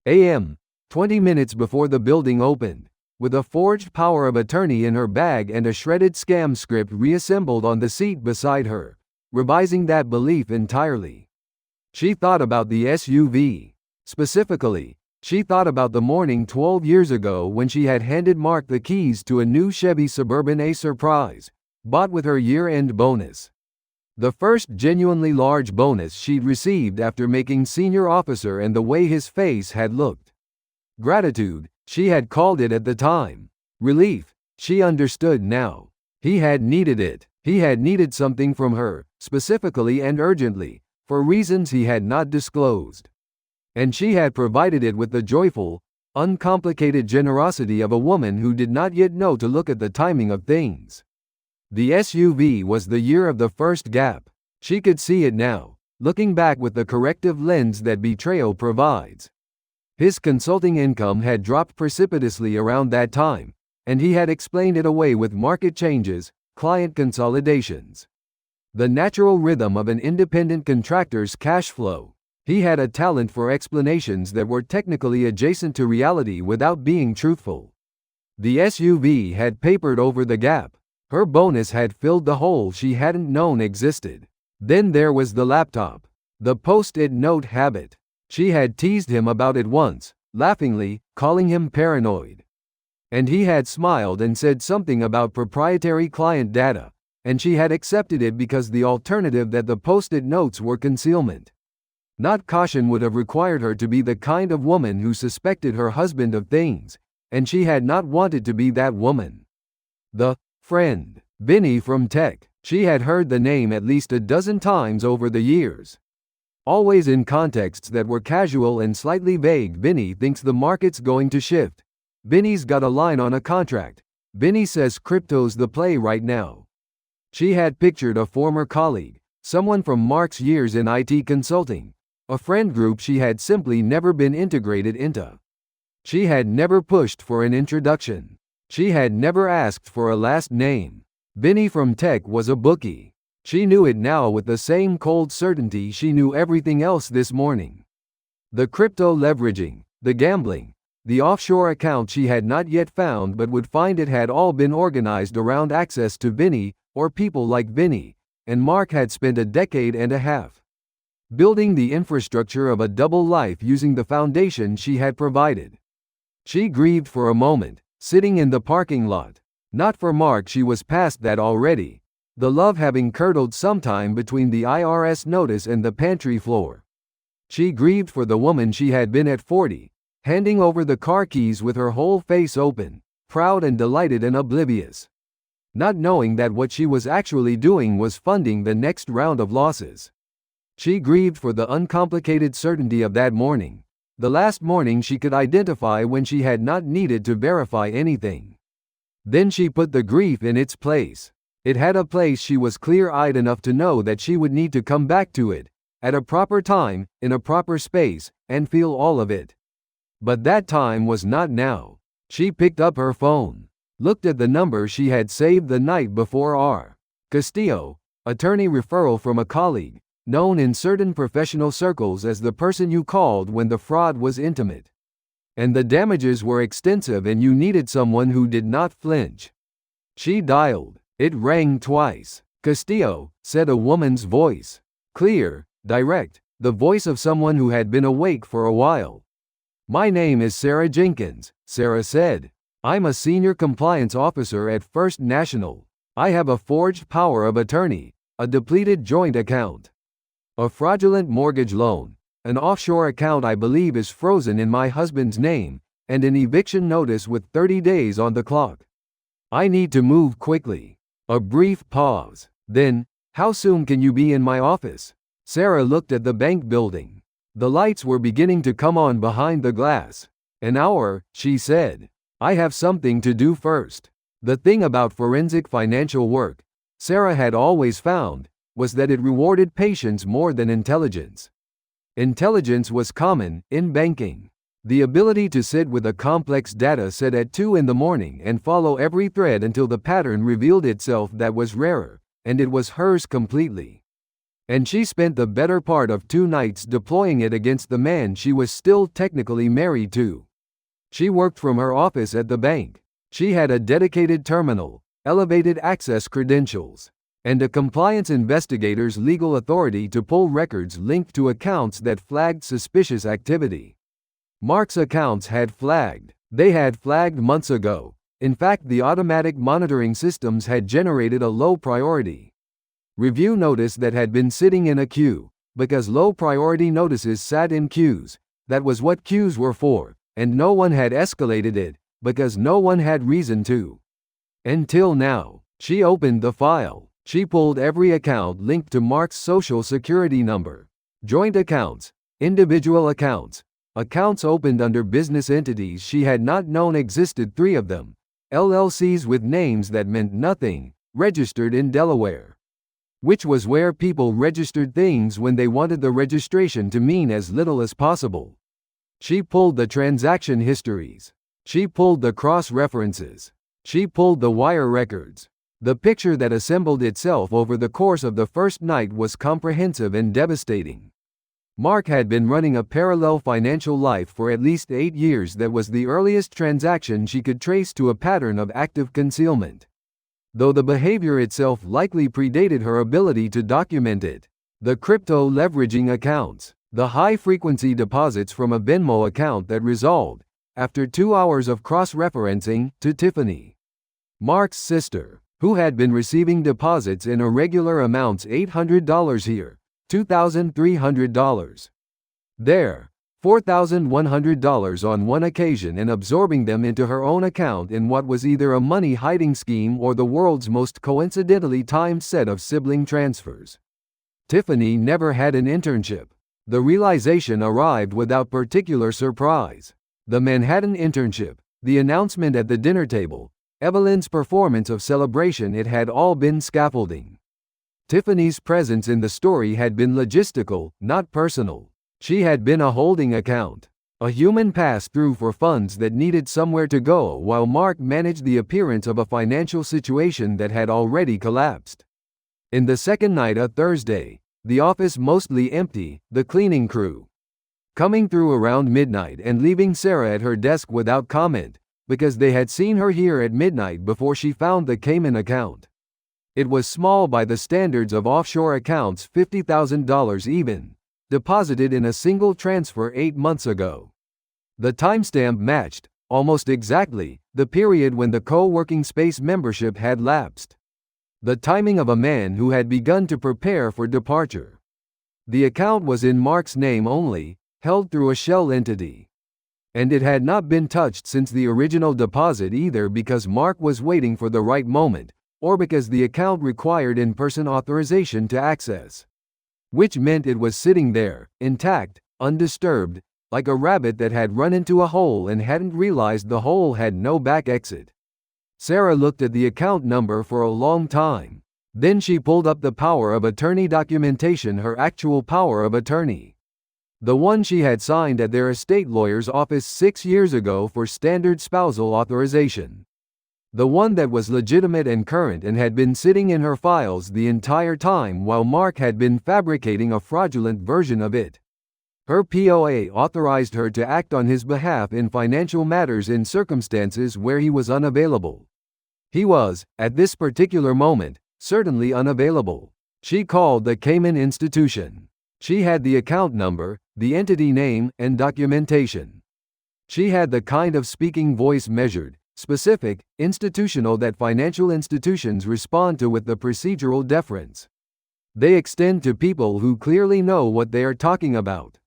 a.m., 20 minutes before the building opened, with a forged power of attorney in her bag and a shredded scam script reassembled on the seat beside her, revising that belief entirely. She thought about the SUV. Specifically, she thought about the morning 12 years ago when she had handed Mark the keys to a new Chevy Suburban, a surprise, bought with her year-end bonus. The first genuinely large bonus she'd received after making senior officer, and the way his face had looked. Gratitude, she had called it at the time. Relief, she understood now. He had needed it. He had needed something from her, specifically and urgently, for reasons he had not disclosed. And she had provided it with the joyful, uncomplicated generosity of a woman who did not yet know to look at the timing of things. The SUV was the year of the first gap. She could see it now, looking back with the corrective lens that Betrayal provides. His consulting income had dropped precipitously around that time, and he had explained it away with market changes, client consolidations. The natural rhythm of an independent contractor's cash flow. He had a talent for explanations that were technically adjacent to reality without being truthful. The SUV had papered over the gap. Her bonus had filled the hole she hadn't known existed. Then there was the laptop. The post-it note habit. She had teased him about it once, laughingly, calling him paranoid. And he had smiled and said something about proprietary client data, and she had accepted it because the alternative that the post-it notes were concealment. Not caution would have required her to be the kind of woman who suspected her husband of things, and she had not wanted to be that woman. The friend, Benny from tech. She had heard the name at least a dozen times over the years. Always in contexts that were casual and slightly vague. Benny thinks the market's going to shift. Benny's got a line on a contract. Benny says crypto's the play right now. She had pictured a former colleague, someone from Mark's years in IT consulting, a friend group she had simply never been integrated into. She had never pushed for an introduction. She had never asked for a last name. Benny from tech was a bookie. She knew it now with the same cold certainty she knew everything else this morning. The crypto leveraging, the gambling, the offshore account she had not yet found but would find, it had all been organized around access to Benny, or people like Benny, and Mark had spent a decade and a half building the infrastructure of a double life using the foundation she had provided. She grieved for a moment, sitting in the parking lot. Not for Mark, she was past that already, the love having curdled sometime between the IRS notice and the pantry floor. She grieved for the woman she had been at 40, handing over the car keys with her whole face open, proud and delighted and oblivious, not knowing that what she was actually doing was funding the next round of losses. She grieved for the uncomplicated certainty of that morning, the last morning she could identify when she had not needed to verify anything. Then she put the grief in its place. It had a place. She was clear-eyed enough to know that she would need to come back to it, at a proper time, in a proper space, and feel all of it. But that time was not now. She picked up her phone, looked at the number she had saved the night before. R. Castillo, attorney, referral from a colleague, known in certain professional circles as the person you called when the fraud was intimate. And the damages were extensive and you needed someone who did not flinch. She dialed. It rang twice. Castillo, said a woman's voice. Clear, direct, the voice of someone who had been awake for a while. My name is Sarah Jenkins, Sarah said. I'm a senior compliance officer at First National. I have a forged power of attorney, a depleted joint account, a fraudulent mortgage loan, an offshore account I believe is frozen in my husband's name, and an eviction notice with 30 days on the clock. I need to move quickly. A brief pause. Then, how soon can you be in my office? Sarah looked at the bank building. The lights were beginning to come on behind the glass. An hour, she said. I have something to do first. The thing about forensic financial work, Sarah had always found, was that it rewarded patience more than intelligence. Intelligence was common in banking. The ability to sit with a complex data set at 2 in the morning and follow every thread until the pattern revealed itself, that was rarer, and it was hers completely. And she spent the better part of 2 nights deploying it against the man she was still technically married to. She worked from her office at the bank. She had a dedicated terminal, elevated access credentials, and a compliance investigator's legal authority to pull records linked to accounts that flagged suspicious activity. Mark's accounts had flagged. They had flagged months ago. In fact, the automatic monitoring systems had generated a low priority review notice that had been sitting in a queue, because low priority notices sat in queues. That was what queues were for, and no one had escalated it, because no one had reason to. Until now. She opened the file. She pulled every account linked to Mark's social security number, joint accounts, individual accounts, accounts opened under business entities she had not known existed, 3 of them, LLCs with names that meant nothing, registered in Delaware. Which was where people registered things when they wanted the registration to mean as little as possible. She pulled the transaction histories. She pulled the cross-references. She pulled the wire records. The picture that assembled itself over the course of the first night was comprehensive and devastating. Mark had been running a parallel financial life for at least 8 years that was the earliest transaction she could trace to a pattern of active concealment. Though the behavior itself likely predated her ability to document it. The crypto leveraging accounts, the high-frequency deposits from a Venmo account that resolved, after 2 hours of cross-referencing, to Tiffany, Mark's sister, who had been receiving deposits in irregular amounts, $800 here, $2,300 there, $4,100 on one occasion, and absorbing them into her own account in what was either a money-hiding scheme or the world's most coincidentally timed set of sibling transfers. Tiffany never had an internship. The realization arrived without particular surprise. The Manhattan internship, the announcement at the dinner table, Evelyn's performance of celebration, it had all been scaffolding. Tiffany's presence in the story had been logistical, not personal. She had been a holding account, a human pass-through for funds that needed somewhere to go, while Mark managed the appearance of a financial situation that had already collapsed. In the second night, a Thursday, the office mostly empty, the cleaning crew coming through around midnight and leaving Sarah at her desk without comment, because they had seen her here at midnight before she found the Cayman account. It was small by the standards of offshore accounts, $50,000 even, deposited in a single transfer 8 months ago. The timestamp matched, almost exactly, the period when the co-working space membership had lapsed. The timing of a man who had begun to prepare for departure. The account was in Mark's name only, held through a shell entity. And it had not been touched since the original deposit, either because Mark was waiting for the right moment, or because the account required in-person authorization to access. Which meant it was sitting there, intact, undisturbed, like a rabbit that had run into a hole and hadn't realized the hole had no back exit. Sarah looked at the account number for a long time. Then she pulled up the power of attorney documentation, her actual power of attorney. The one she had signed at their estate lawyer's office 6 years ago for standard spousal authorization. The one that was legitimate and current and had been sitting in her files the entire time while Mark had been fabricating a fraudulent version of it. Her POA authorized her to act on his behalf in financial matters in circumstances where he was unavailable. He was, at this particular moment, certainly unavailable. She called the Cayman institution. She had the account number, the entity name, and documentation. She had the kind of speaking voice measured, specific, institutional that financial institutions respond to with the procedural deference they extend to people who clearly know what they are talking about.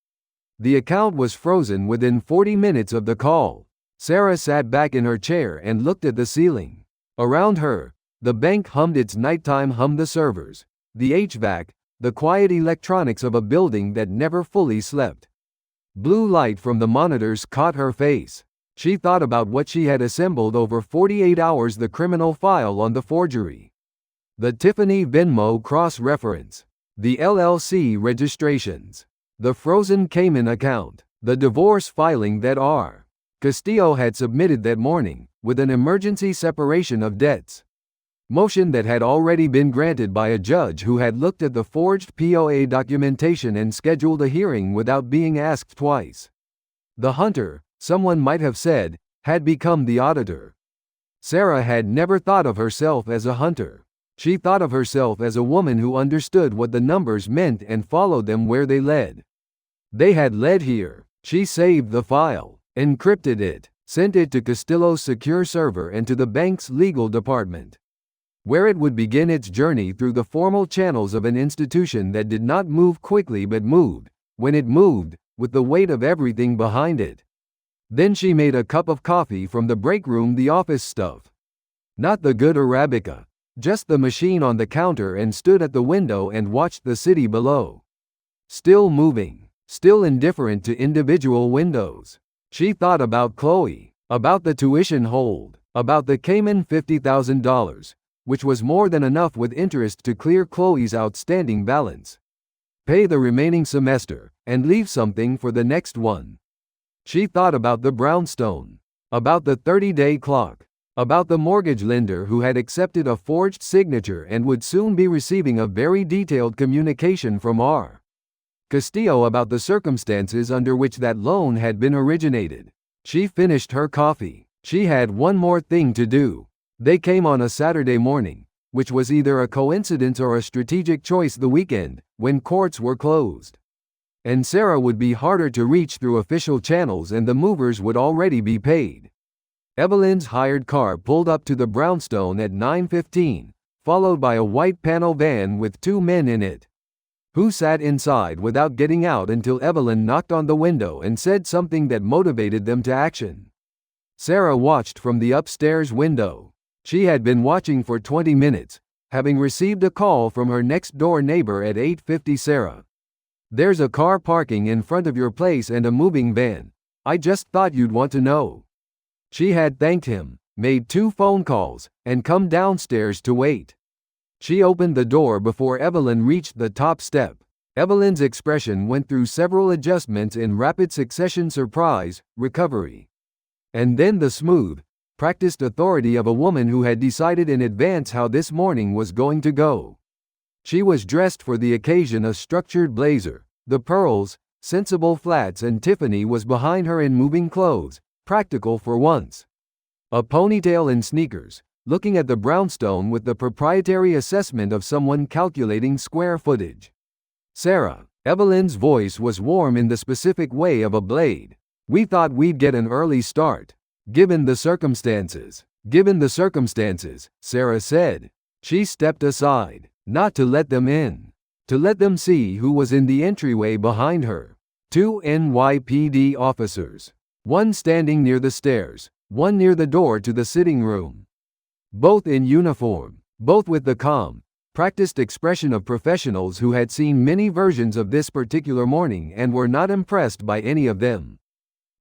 The account was frozen within 40 minutes of the call. Sarah sat back in her chair and looked at the ceiling. Around her, the bank hummed its nighttime hum, the servers, the HVAC, the quiet electronics of a building that never fully slept. Blue light from the monitors caught her face. She thought about what she had assembled over 48 hours, the criminal file on the forgery, the Tiffany Venmo cross-reference, the LLC registrations, the frozen Cayman account, the divorce filing that R. Castillo had submitted that morning, with an emergency separation of debts motion that had already been granted by a judge who had looked at the forged POA documentation and scheduled a hearing without being asked twice. The hunter, someone might have said, had become the auditor. Sarah had never thought of herself as a hunter. She thought of herself as a woman who understood what the numbers meant and followed them where they led. They had led here. She saved the file, encrypted it, sent it to Castillo's secure server and to the bank's legal department, where it would begin its journey through the formal channels of an institution that did not move quickly but moved, when it moved, with the weight of everything behind it. Then she made a cup of coffee from the break room, the office stuff. Not the good Arabica, just the machine on the counter, and stood at the window and watched the city below. Still moving. still indifferent to individual windows. She thought about Chloe, about the tuition hold, about the Cayman $50,000, which was more than enough with interest to clear Chloe's outstanding balance, pay the remaining semester, and leave something for the next one. She thought about the brownstone, about the 30-day clock, about the mortgage lender who had accepted a forged signature and would soon be receiving a very detailed communication from R. Castillo about the circumstances under which that loan had been originated. She finished her coffee. She had one more thing to do. They came on a Saturday morning, which was either a coincidence or a strategic choice, the weekend, when courts were closed. And Sarah would be harder to reach through official channels and the movers would already be paid. Evelyn's hired car pulled up to the brownstone at 9:15, followed by a white panel van with 2 men in it, who sat inside without getting out until Evelyn knocked on the window and said something that motivated them to action. Sarah watched from the upstairs window. She had been watching for 20 minutes, having received a call from her next-door neighbor at 8:50. Sarah, there's a car parking in front of your place and a moving van. I just thought you'd want to know. She had thanked him, made 2 phone calls, and come downstairs to wait. She opened the door before Evelyn reached the top step. Evelyn's expression went through several adjustments in rapid succession: surprise, recovery, and then the smooth, practiced authority of a woman who had decided in advance how this morning was going to go. She was dressed for the occasion, a structured blazer, the pearls, sensible flats, and Tiffany was behind her in moving clothes, practical for once. A ponytail and sneakers, looking at the brownstone with the proprietary assessment of someone calculating square footage. Sarah, Evelyn's voice was warm in the specific way of a blade. We thought we'd get an early start. Given the circumstances. Given the circumstances, Sarah said. She stepped aside, not to let them in, to let them see who was in the entryway behind her. 2 NYPD officers. One standing near the stairs, one near the door to the sitting room. Both in uniform, both with the calm, practiced expression of professionals who had seen many versions of this particular morning and were not impressed by any of them.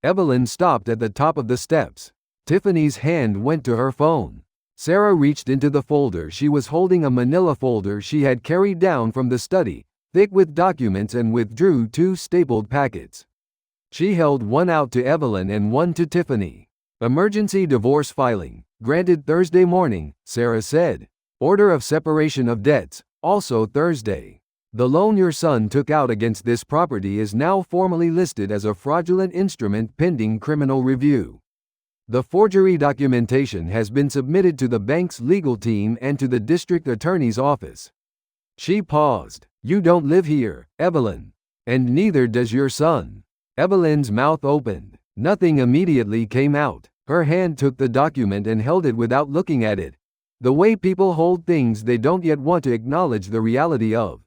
Evelyn stopped at the top of the steps. Tiffany's hand went to her phone. Sarah reached into the folder she was holding, a manila folder she had carried down from the study, thick with documents, and withdrew 2 stapled packets. She held one out to Evelyn and one to Tiffany. Emergency divorce filing, granted Thursday morning, Sarah said. Order of separation of debts, also Thursday. The loan your son took out against this property is now formally listed as a fraudulent instrument pending criminal review. The forgery documentation has been submitted to the bank's legal team and to the district attorney's office. She paused. You don't live here, Evelyn. And neither does your son. Evelyn's mouth opened. Nothing immediately came out. Her hand took the document and held it without looking at it. The way people hold things they don't yet want to acknowledge the reality of.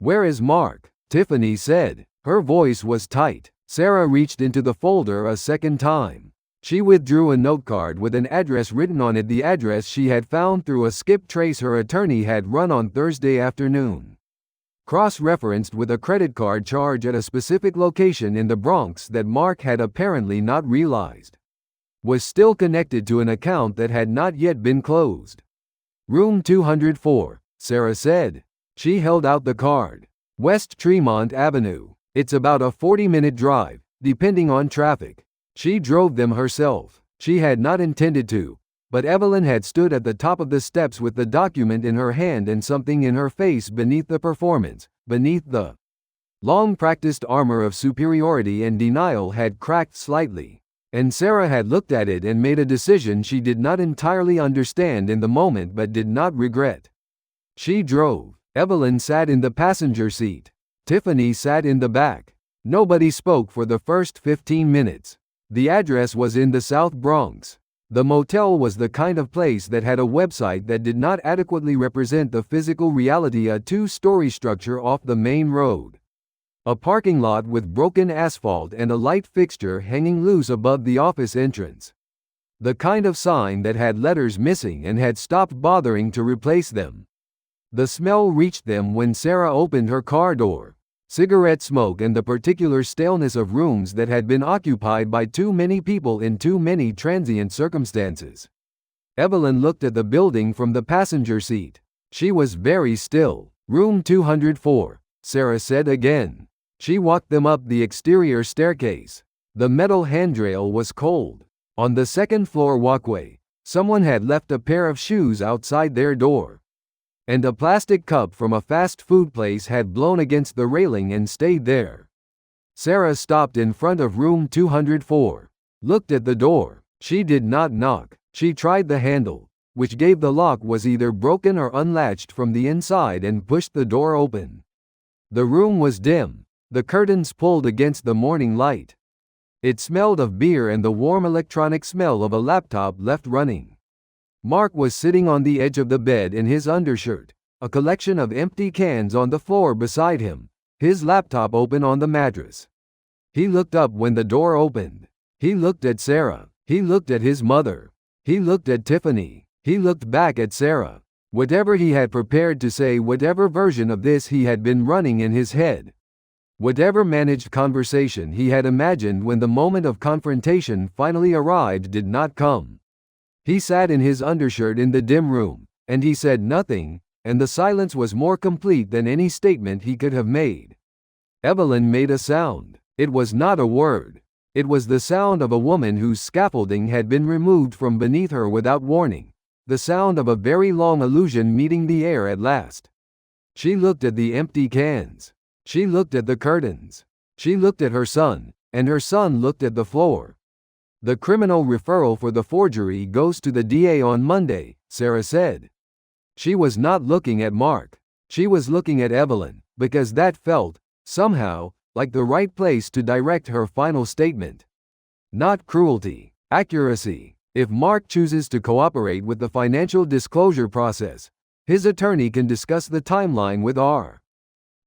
Where is Mark? Tiffany said. Her voice was tight. Sarah reached into the folder a second time. She withdrew a note card with an address written on it, the address she had found through a skip trace her attorney had run on Thursday afternoon. Cross-referenced with a credit card charge at a specific location in the Bronx that Mark had apparently not realized was still connected to an account that had not yet been closed. Room 204, Sarah said. She held out the card. West Tremont Avenue. It's about a 40-minute drive, depending on traffic. She drove them herself. She had not intended to, but Evelyn had stood at the top of the steps with the document in her hand and something in her face beneath the performance, beneath the long-practiced armor of superiority and denial had cracked slightly. And Sarah had looked at it and made a decision she did not entirely understand in the moment but did not regret. She drove. Evelyn sat in the passenger seat. Tiffany sat in the back. Nobody spoke for the first 15 minutes. The address was in the South Bronx. The motel was the kind of place that had a website that did not adequately represent the physical reality, a 2-story structure off the main road. A parking lot with broken asphalt and a light fixture hanging loose above the office entrance. The kind of sign that had letters missing and had stopped bothering to replace them. The smell reached them when Sarah opened her car door. cigarette smoke and the particular staleness of rooms that had been occupied by too many people in too many transient circumstances. Evelyn looked at the building from the passenger seat. She was very still. Room 204, Sarah said again. She walked them up the exterior staircase. The metal handrail was cold. On the second-floor walkway, someone had left a pair of shoes outside their door. And a plastic cup from a fast food place had blown against the railing and stayed there. Sarah stopped in front of room 204. Looked at the door. She did not knock. She tried the handle, which gave the lock was either broken or unlatched from the inside, and pushed the door open. The room was dim. The curtains pulled against the morning light. It smelled of beer and the warm electronic smell of a laptop left running. Mark was sitting on the edge of the bed in his undershirt, a collection of empty cans on the floor beside him, his laptop open on the mattress. He looked up when the door opened. He looked at Sarah. He looked at his mother. He looked at Tiffany. He looked back at Sarah. Whatever he had prepared to say, whatever version of this he had been running in his head, whatever managed conversation he had imagined when the moment of confrontation finally arrived did not come. He sat in his undershirt in the dim room, and he said nothing, and the silence was more complete than any statement he could have made. Evelyn made a sound. It was not a word. It was the sound of a woman whose scaffolding had been removed from beneath her without warning, the sound of a very long illusion meeting the air at last. She looked at the empty cans. She looked at the curtains. She looked at her son, and her son looked at the floor. The criminal referral for the forgery goes to the DA on Monday, Sarah said. She was not looking at Mark. She was looking at Evelyn, because that felt, somehow, like the right place to direct her final statement. Not cruelty, accuracy. If Mark chooses to cooperate with the financial disclosure process, his attorney can discuss the timeline with R.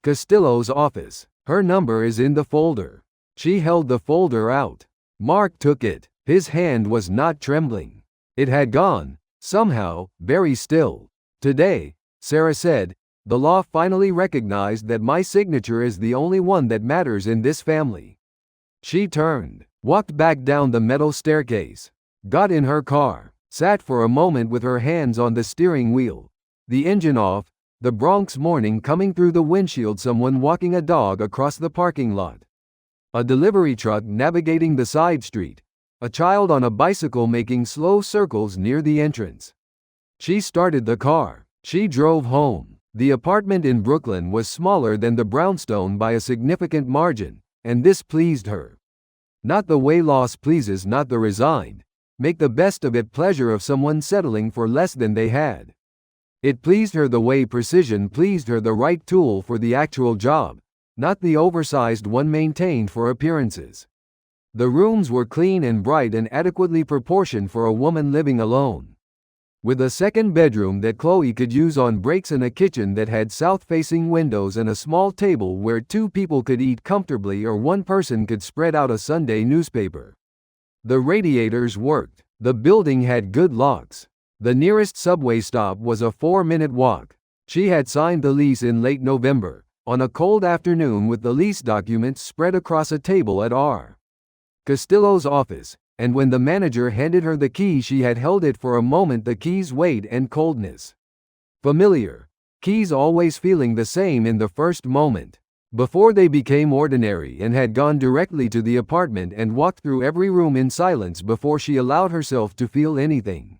Castillo's office. Her number is in the folder. She held the folder out. Mark took it. His hand was not trembling. It had gone, somehow, very still. Today, Sarah said, the law finally recognized that my signature is the only one that matters in this family. She turned, walked back down the metal staircase, got in her car, sat for a moment with her hands on the steering wheel, the engine off, the Bronx morning coming through the windshield, someone walking a dog across the parking lot, a delivery truck navigating the side street, a child on a bicycle making slow circles near the entrance. She started the car. She drove home. The apartment in Brooklyn was smaller than the brownstone by a significant margin, and this pleased her. Not the way loss pleases not the resigned, make the best of it pleasure of someone settling for less than they had. It pleased her the way precision pleased her, the right tool for the actual job, not the oversized one maintained for appearances. The rooms were clean and bright and adequately proportioned for a woman living alone. With a second bedroom that Chloe could use on breaks and a kitchen that had south-facing windows and a small table where two people could eat comfortably or one person could spread out a Sunday newspaper. The radiators worked. The building had good locks. The nearest subway stop was a 4-minute walk. She had signed the lease in late November, on a cold afternoon, with the lease documents spread across a table at R. Castillo's office, and when the manager handed her the key she had held it for a moment, the key's weight and coldness. Familiar. Keys always feeling the same in the first moment. Before they became ordinary, and had gone directly to the apartment and walked through every room in silence before she allowed herself to feel anything.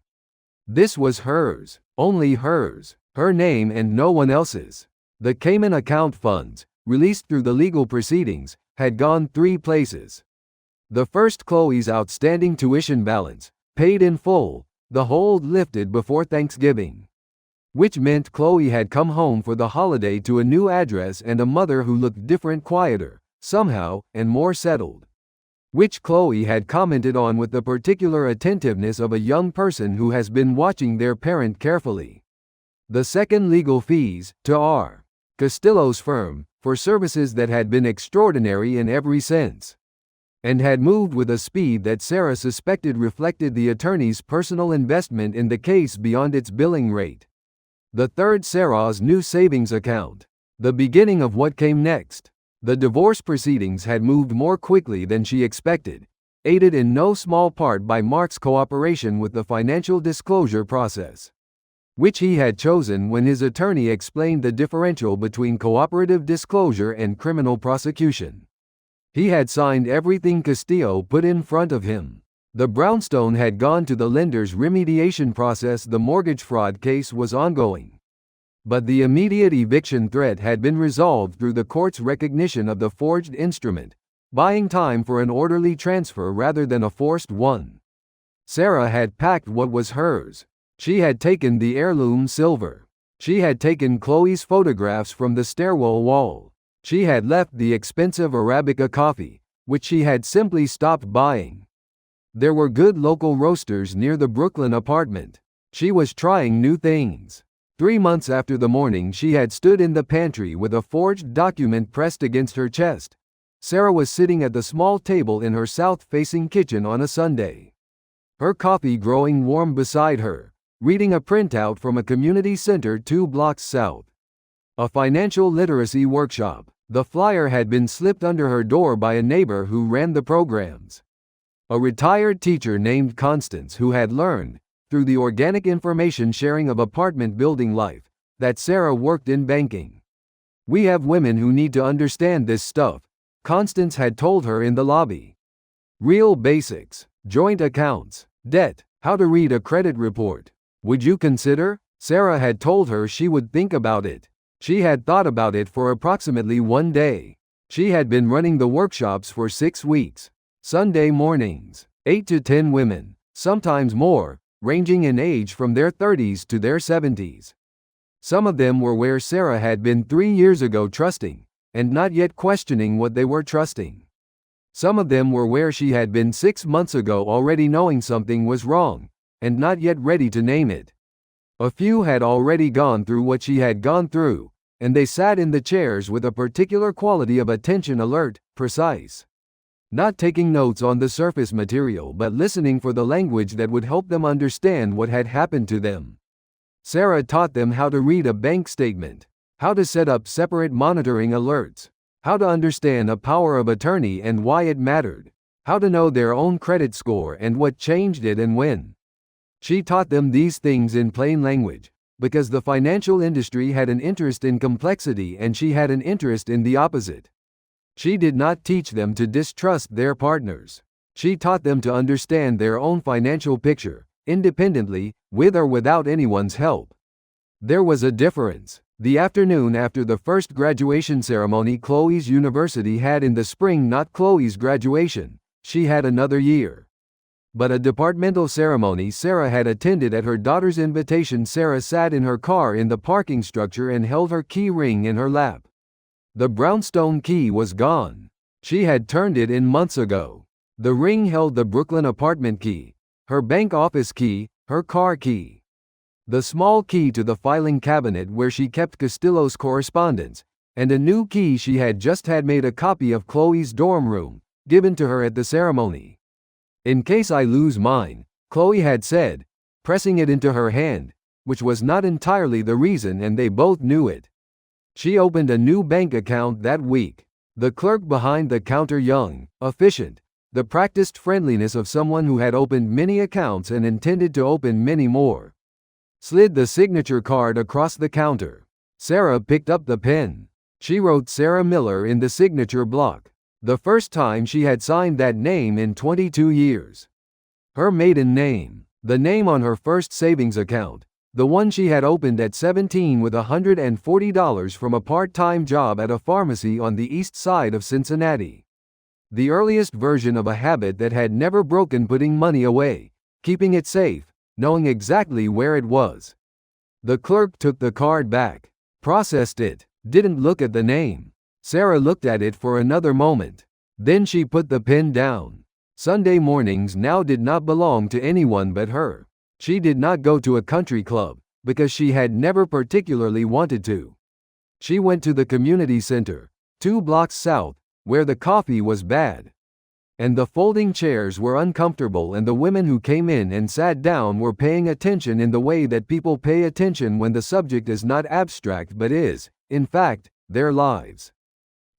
This was hers, only hers, her name and no one else's. The Cayman account funds, released through the legal proceedings, had gone 3 places. The first, Chloe's outstanding tuition balance, paid in full, the hold lifted before Thanksgiving. Which meant Chloe had come home for the holiday to a new address and a mother who looked different, quieter, somehow, and more settled. Which Chloe had commented on with the particular attentiveness of a young person who has been watching their parent carefully. The second, legal fees, to R. Castillo's firm, for services that had been extraordinary in every sense, and had moved with a speed that Sarah suspected reflected the attorney's personal investment in the case beyond its billing rate. The third, Sarah's new savings account. The beginning of what came next. The divorce proceedings had moved more quickly than she expected, aided in no small part by Mark's cooperation with the financial disclosure process, which he had chosen when his attorney explained the differential between cooperative disclosure and criminal prosecution. He had signed everything Castillo put in front of him. The brownstone had gone to the lender's remediation process. The mortgage fraud case was ongoing, but the immediate eviction threat had been resolved through the court's recognition of the forged instrument, buying time for an orderly transfer rather than a forced one. Sarah had packed what was hers. She had taken the heirloom silver. She had taken Chloe's photographs from the stairwell wall. She had left the expensive Arabica coffee, which she had simply stopped buying. There were good local roasters near the Brooklyn apartment. She was trying new things. 3 months after the morning she had stood in the pantry with a forged document pressed against her chest, Sarah was sitting at the small table in her south-facing kitchen on a Sunday, her coffee growing warm beside her, reading a printout from a community center 2 blocks south. A financial literacy workshop. The flyer had been slipped under her door by a neighbor who ran the programs. A retired teacher named Constance who had learned, through the organic information sharing of apartment building life, that Sarah worked in banking. "We have women who need to understand this stuff," Constance had told her in the lobby. "Real basics, joint accounts, debt, how to read a credit report. Would you consider?" Sarah had told her she would think about it. She had thought about it for approximately 1 day. She had been running the workshops for 6 weeks. Sunday mornings, 8 to 10 women, sometimes more, ranging in age from their 30s to their 70s. Some of them were where Sarah had been 3 years ago, trusting, and not yet questioning what they were trusting. Some of them were where she had been 6 months ago, already knowing something was wrong, and not yet ready to name it. A few had already gone through what she had gone through, and they sat in the chairs with a particular quality of attention, alert, precise. Not taking notes on the surface material but listening for the language that would help them understand what had happened to them. Sarah taught them how to read a bank statement, how to set up separate monitoring alerts, how to understand a power of attorney and why it mattered, how to know their own credit score and what changed it and when. She taught them these things in plain language, because the financial industry had an interest in complexity and she had an interest in the opposite. She did not teach them to distrust their partners. She taught them to understand their own financial picture, independently, with or without anyone's help. There was a difference. The afternoon after the first graduation ceremony Chloe's university had in the spring, not Chloe's graduation, she had another year, but a departmental ceremony Sarah had attended at her daughter's invitation. Sarah sat in her car in the parking structure and held her key ring in her lap. The brownstone key was gone. She had turned it in months ago. The ring held the Brooklyn apartment key, her bank office key, her car key, the small key to the filing cabinet where she kept Castillo's correspondence, and a new key she had just had made a copy of Chloe's dorm room, given to her at the ceremony. "In case I lose mine," Chloe had said, pressing it into her hand, which was not entirely the reason, and they both knew it. She opened a new bank account that week. The clerk behind the counter, young, efficient, the practiced friendliness of someone who had opened many accounts and intended to open many more, slid the signature card across the counter. Sarah picked up the pen. She wrote Sarah Miller in the signature block, the first time she had signed that name in 22 years. Her maiden name, the name on her first savings account, the one she had opened at 17 with $140 from a part-time job at a pharmacy on the east side of Cincinnati. The earliest version of a habit that had never broken, putting money away, keeping it safe, knowing exactly where it was. The clerk took the card back, processed it, didn't look at the name. Sarah looked at it for another moment. Then she put the pen down. Sunday mornings now did not belong to anyone but her. She did not go to a country club, because she had never particularly wanted to. She went to the community center, 2 blocks south, where the coffee was bad, and the folding chairs were uncomfortable, and the women who came in and sat down were paying attention in the way that people pay attention when the subject is not abstract but is, in fact, their lives.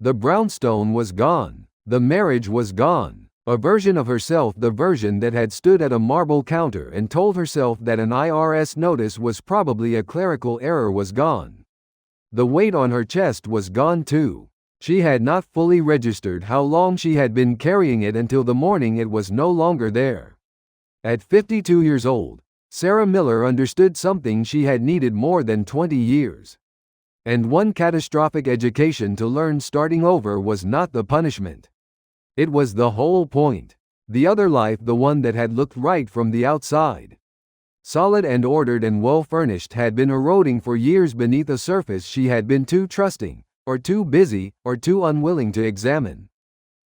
The brownstone was gone. The marriage was gone. A version of herself, the version that had stood at a marble counter and told herself that an IRS notice was probably a clerical error, was gone. The weight on her chest was gone too. She had not fully registered how long she had been carrying it until the morning it was no longer there. At 52 years old, Sarah Miller understood something she had needed more than 20 years. And one catastrophic education to learn: starting over was not the punishment. It was the whole point. The other life, the one that had looked right from the outside, solid and ordered and well-furnished, had been eroding for years beneath a surface she had been too trusting, or too busy, or too unwilling to examine.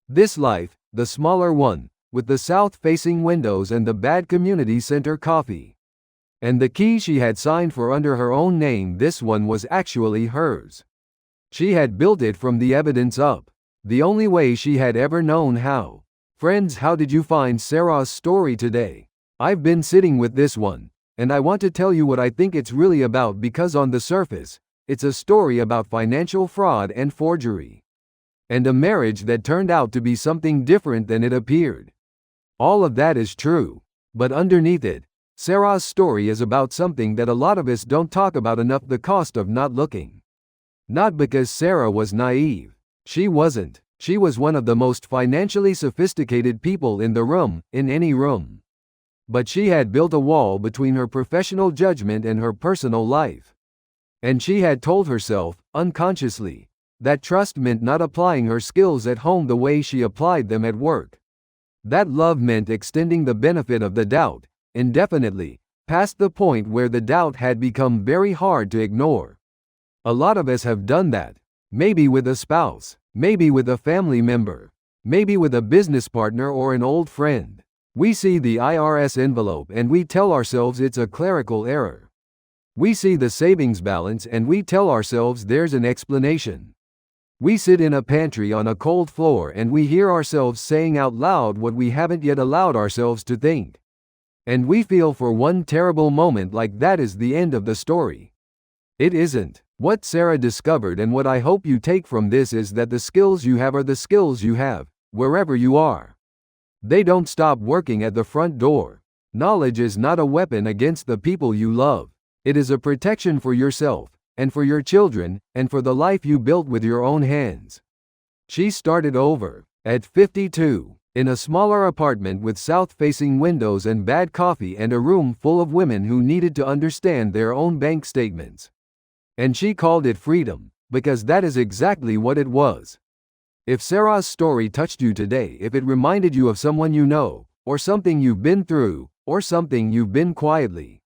This life, the smaller one, with the south-facing windows and the bad community center coffee, and the key she had signed for under her own name, this one was actually hers. She had built it from the evidence up, the only way she had ever known how. Friends, how did you find Sarah's story today? I've been sitting with this one, and I want to tell you what I think it's really about, because on the surface, it's a story about financial fraud and forgery, and a marriage that turned out to be something different than it appeared. All of that is true, but underneath it, Sarah's story is about something that a lot of us don't talk about enough: the cost of not looking. Not because Sarah was naive. She wasn't. She was one of the most financially sophisticated people in the room, in any room. But she had built a wall between her professional judgment and her personal life. And she had told herself, unconsciously, that trust meant not applying her skills at home the way she applied them at work. That love meant extending the benefit of the doubt, indefinitely, past the point where the doubt had become very hard to ignore. A lot of us have done that. Maybe with a spouse, maybe with a family member, maybe with a business partner or an old friend. We see the IRS envelope and we tell ourselves it's a clerical error. We see the savings balance and we tell ourselves there's an explanation. We sit in a pantry on a cold floor and we hear ourselves saying out loud what we haven't yet allowed ourselves to think. And we feel for one terrible moment like that is the end of the story. It isn't. What Sarah discovered, and what I hope you take from this, is that the skills you have are the skills you have, wherever you are. They don't stop working at the front door. Knowledge is not a weapon against the people you love. It is a protection for yourself, and for your children, and for the life you built with your own hands. She started over, at 52, in a smaller apartment with south-facing windows and bad coffee and a room full of women who needed to understand their own bank statements. And she called it freedom, because that is exactly what it was. If Sarah's story touched you today, if it reminded you of someone you know, or something you've been through, or something you've been quietly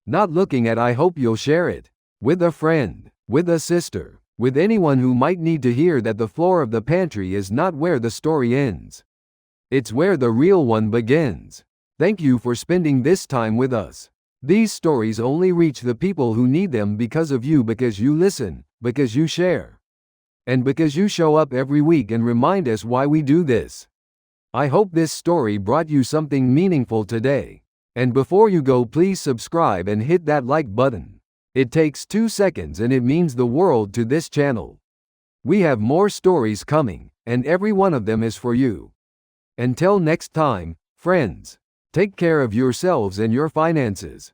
not looking at, I hope you'll share it with a friend, with a sister, with anyone who might need to hear that the floor of the pantry is not where the story ends. It's where the real one begins. Thank you for spending this time with us. These stories only reach the people who need them because of you, because you listen, because you share, and because you show up every week and remind us why we do this. I hope this story brought you something meaningful today. And before you go, please subscribe and hit that like button. It takes 2 seconds and it means the world to this channel. We have more stories coming, and every one of them is for you. Until next time, friends, take care of yourselves and your finances.